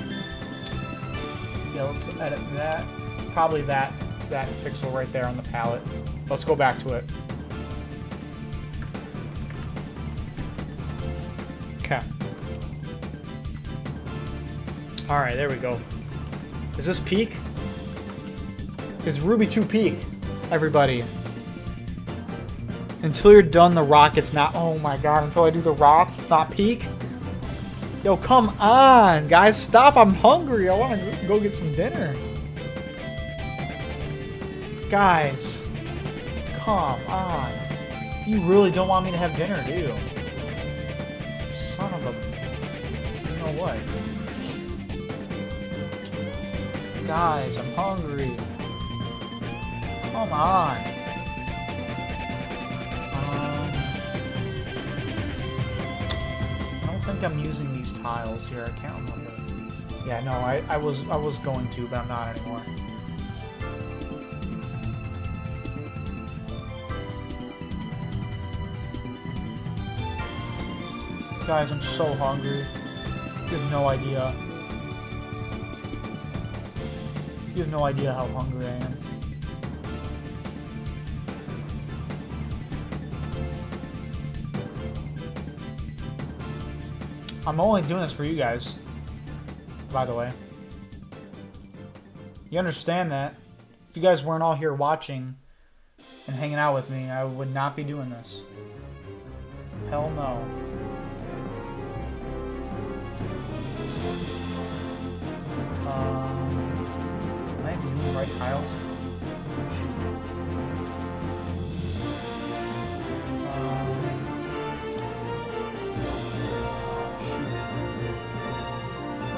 Yeah, let's edit that. Probably that pixel right there on the palette. Let's go back to it. Okay. Alright, there we go. Is this peak? Is Ruby 2 peak? Everybody. Until you're done the rock, it's not... Oh my god, until I do the rocks, it's not peak? Yo, come on, guys, stop. I'm hungry. I want to go get some dinner. Guys, come on. You really don't want me to have dinner, do you? Son of a... You know what? Guys, I'm hungry. Come on. I don't think I'm using these tiles here. I can't remember. Yeah, no, I was going to, but I'm not anymore. Guys, I'm so hungry. You have no idea. You have no idea how hungry I am. I'm only doing this for you guys, by the way. You understand that. If you guys weren't all here watching and hanging out with me, I would not be doing this. Hell no. Am I doing the right tiles?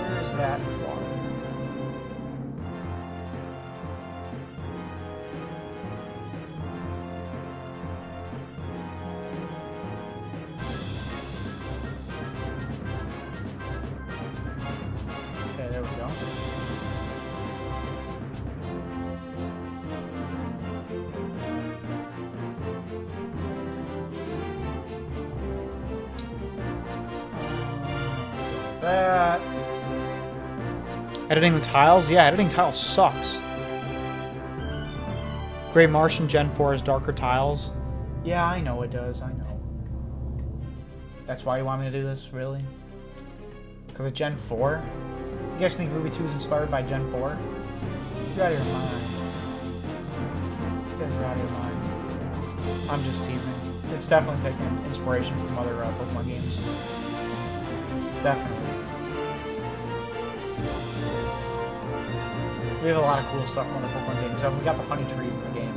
Where's that water? Okay, there we go. That. Editing the tiles? Yeah, editing tiles sucks. Gray Martian Gen 4 has darker tiles. Yeah, I know it does, I know. That's why you want me to do this, really? Because of Gen 4? You guys think Ruby 2 is inspired by Gen 4? You're out of your mind. You guys are out of your mind. I'm just teasing. It's definitely taking inspiration from other Pokemon games. Definitely. We have a lot of cool stuff from other Pokemon games. We got the honey trees in the game.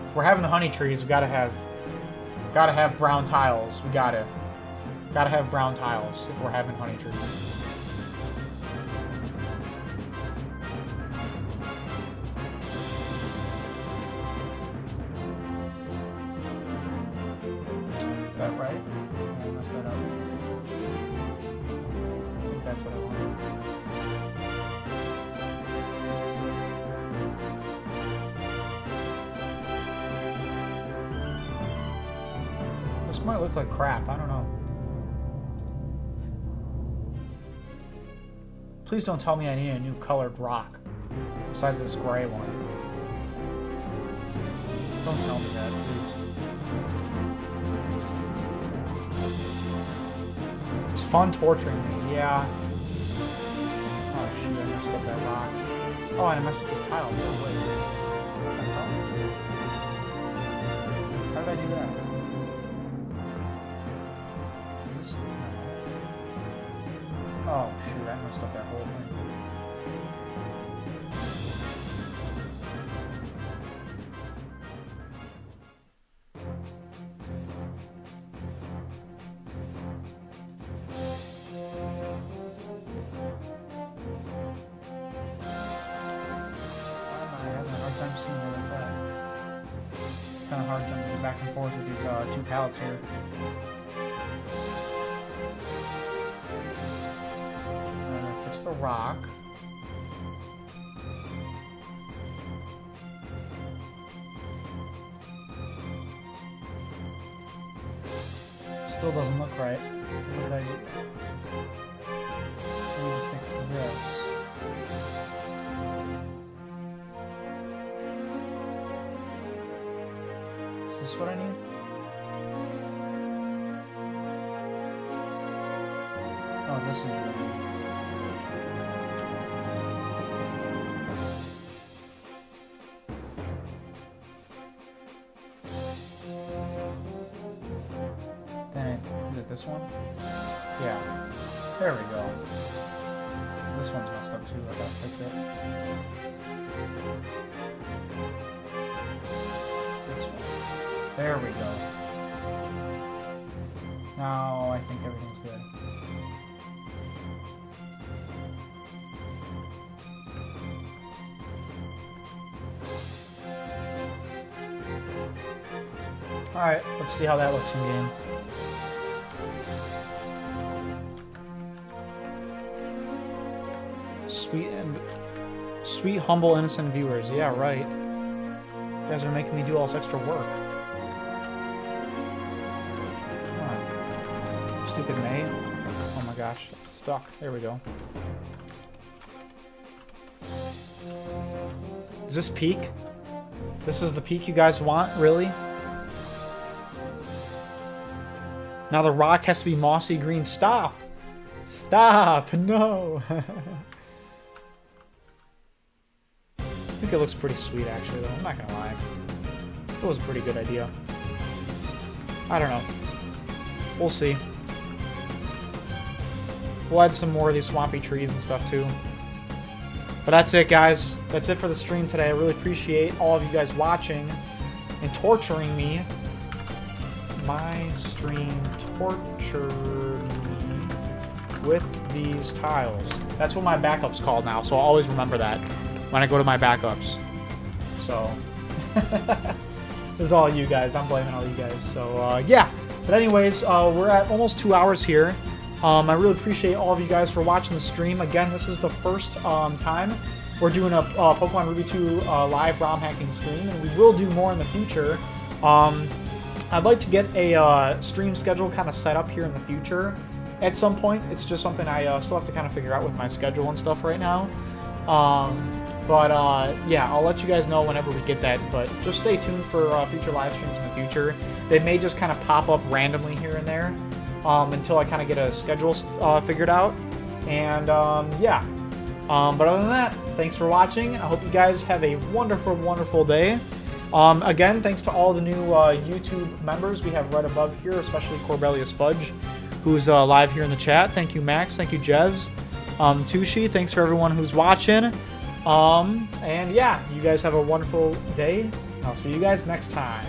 If we're having the honey trees, we gotta have brown tiles. We gotta have brown tiles if we're having honey trees. Is that right? I messed that up. I think that's what I wanted. This might look like crap, I don't know. Please don't tell me I need a new colored rock, besides this gray one. Don't tell me that, please. It's fun torturing me, yeah. Oh shoot, I messed up that rock. Oh, and I messed up this tile, no, wait. What the hell? How did I do that? Oh shoot, I messed up that whole thing. I'm having a hard time seeing where that's at. It's kind of hard jumping back and forth with these two pallets here. Fix the rock. Still doesn't look right. What did I do? I need to fix this. Is this what I need? Oh, this is the... this one? Yeah. There we go. This one's messed up too. I gotta fix it. It's this one. There we go. Now I think everything's good. Alright, let's see how that looks in game. Sweet, humble, innocent viewers. Yeah, right. You guys are making me do all this extra work. Come on. Stupid May. Oh my gosh, I'm stuck. There we go. Is this peak? This is the peak you guys want? Really? Now the rock has to be mossy green. Stop! Stop! No! I think it looks pretty sweet, actually, though. I'm not gonna lie. It was a pretty good idea. I don't know. We'll see. We'll add some more of these swampy trees and stuff, too. But that's it, guys. That's it for the stream today. I really appreciate all of you guys watching and torturing me. My stream tortured me with these tiles. That's what my backup's called now, so I'll always remember that when I go to my backups. So, this is all you guys. I'm blaming all you guys. So, yeah. But anyways, we're at almost 2 hours here. I really appreciate all of you guys for watching the stream. Again, this is the first time we're doing a Pokemon Ruby 2 live ROM hacking stream, and we will do more in the future. I'd like to get a stream schedule kind of set up here in the future at some point. It's just something I still have to kind of figure out with my schedule and stuff right now. Yeah, I'll let you guys know whenever we get that, but just stay tuned for future live streams in the future. They may just kind of pop up randomly here and there until I kind of get a schedule figured out. And yeah, but other than that, thanks for watching. I hope you guys have a wonderful, wonderful day. Again, thanks to all the new YouTube members we have right above here, especially Corbelius Fudge, who's live here in the chat. Thank you, Max. Thank you, Jevs. Tushi, thanks for everyone who's watching. And yeah, you guys have a wonderful day. I'll see you guys next time.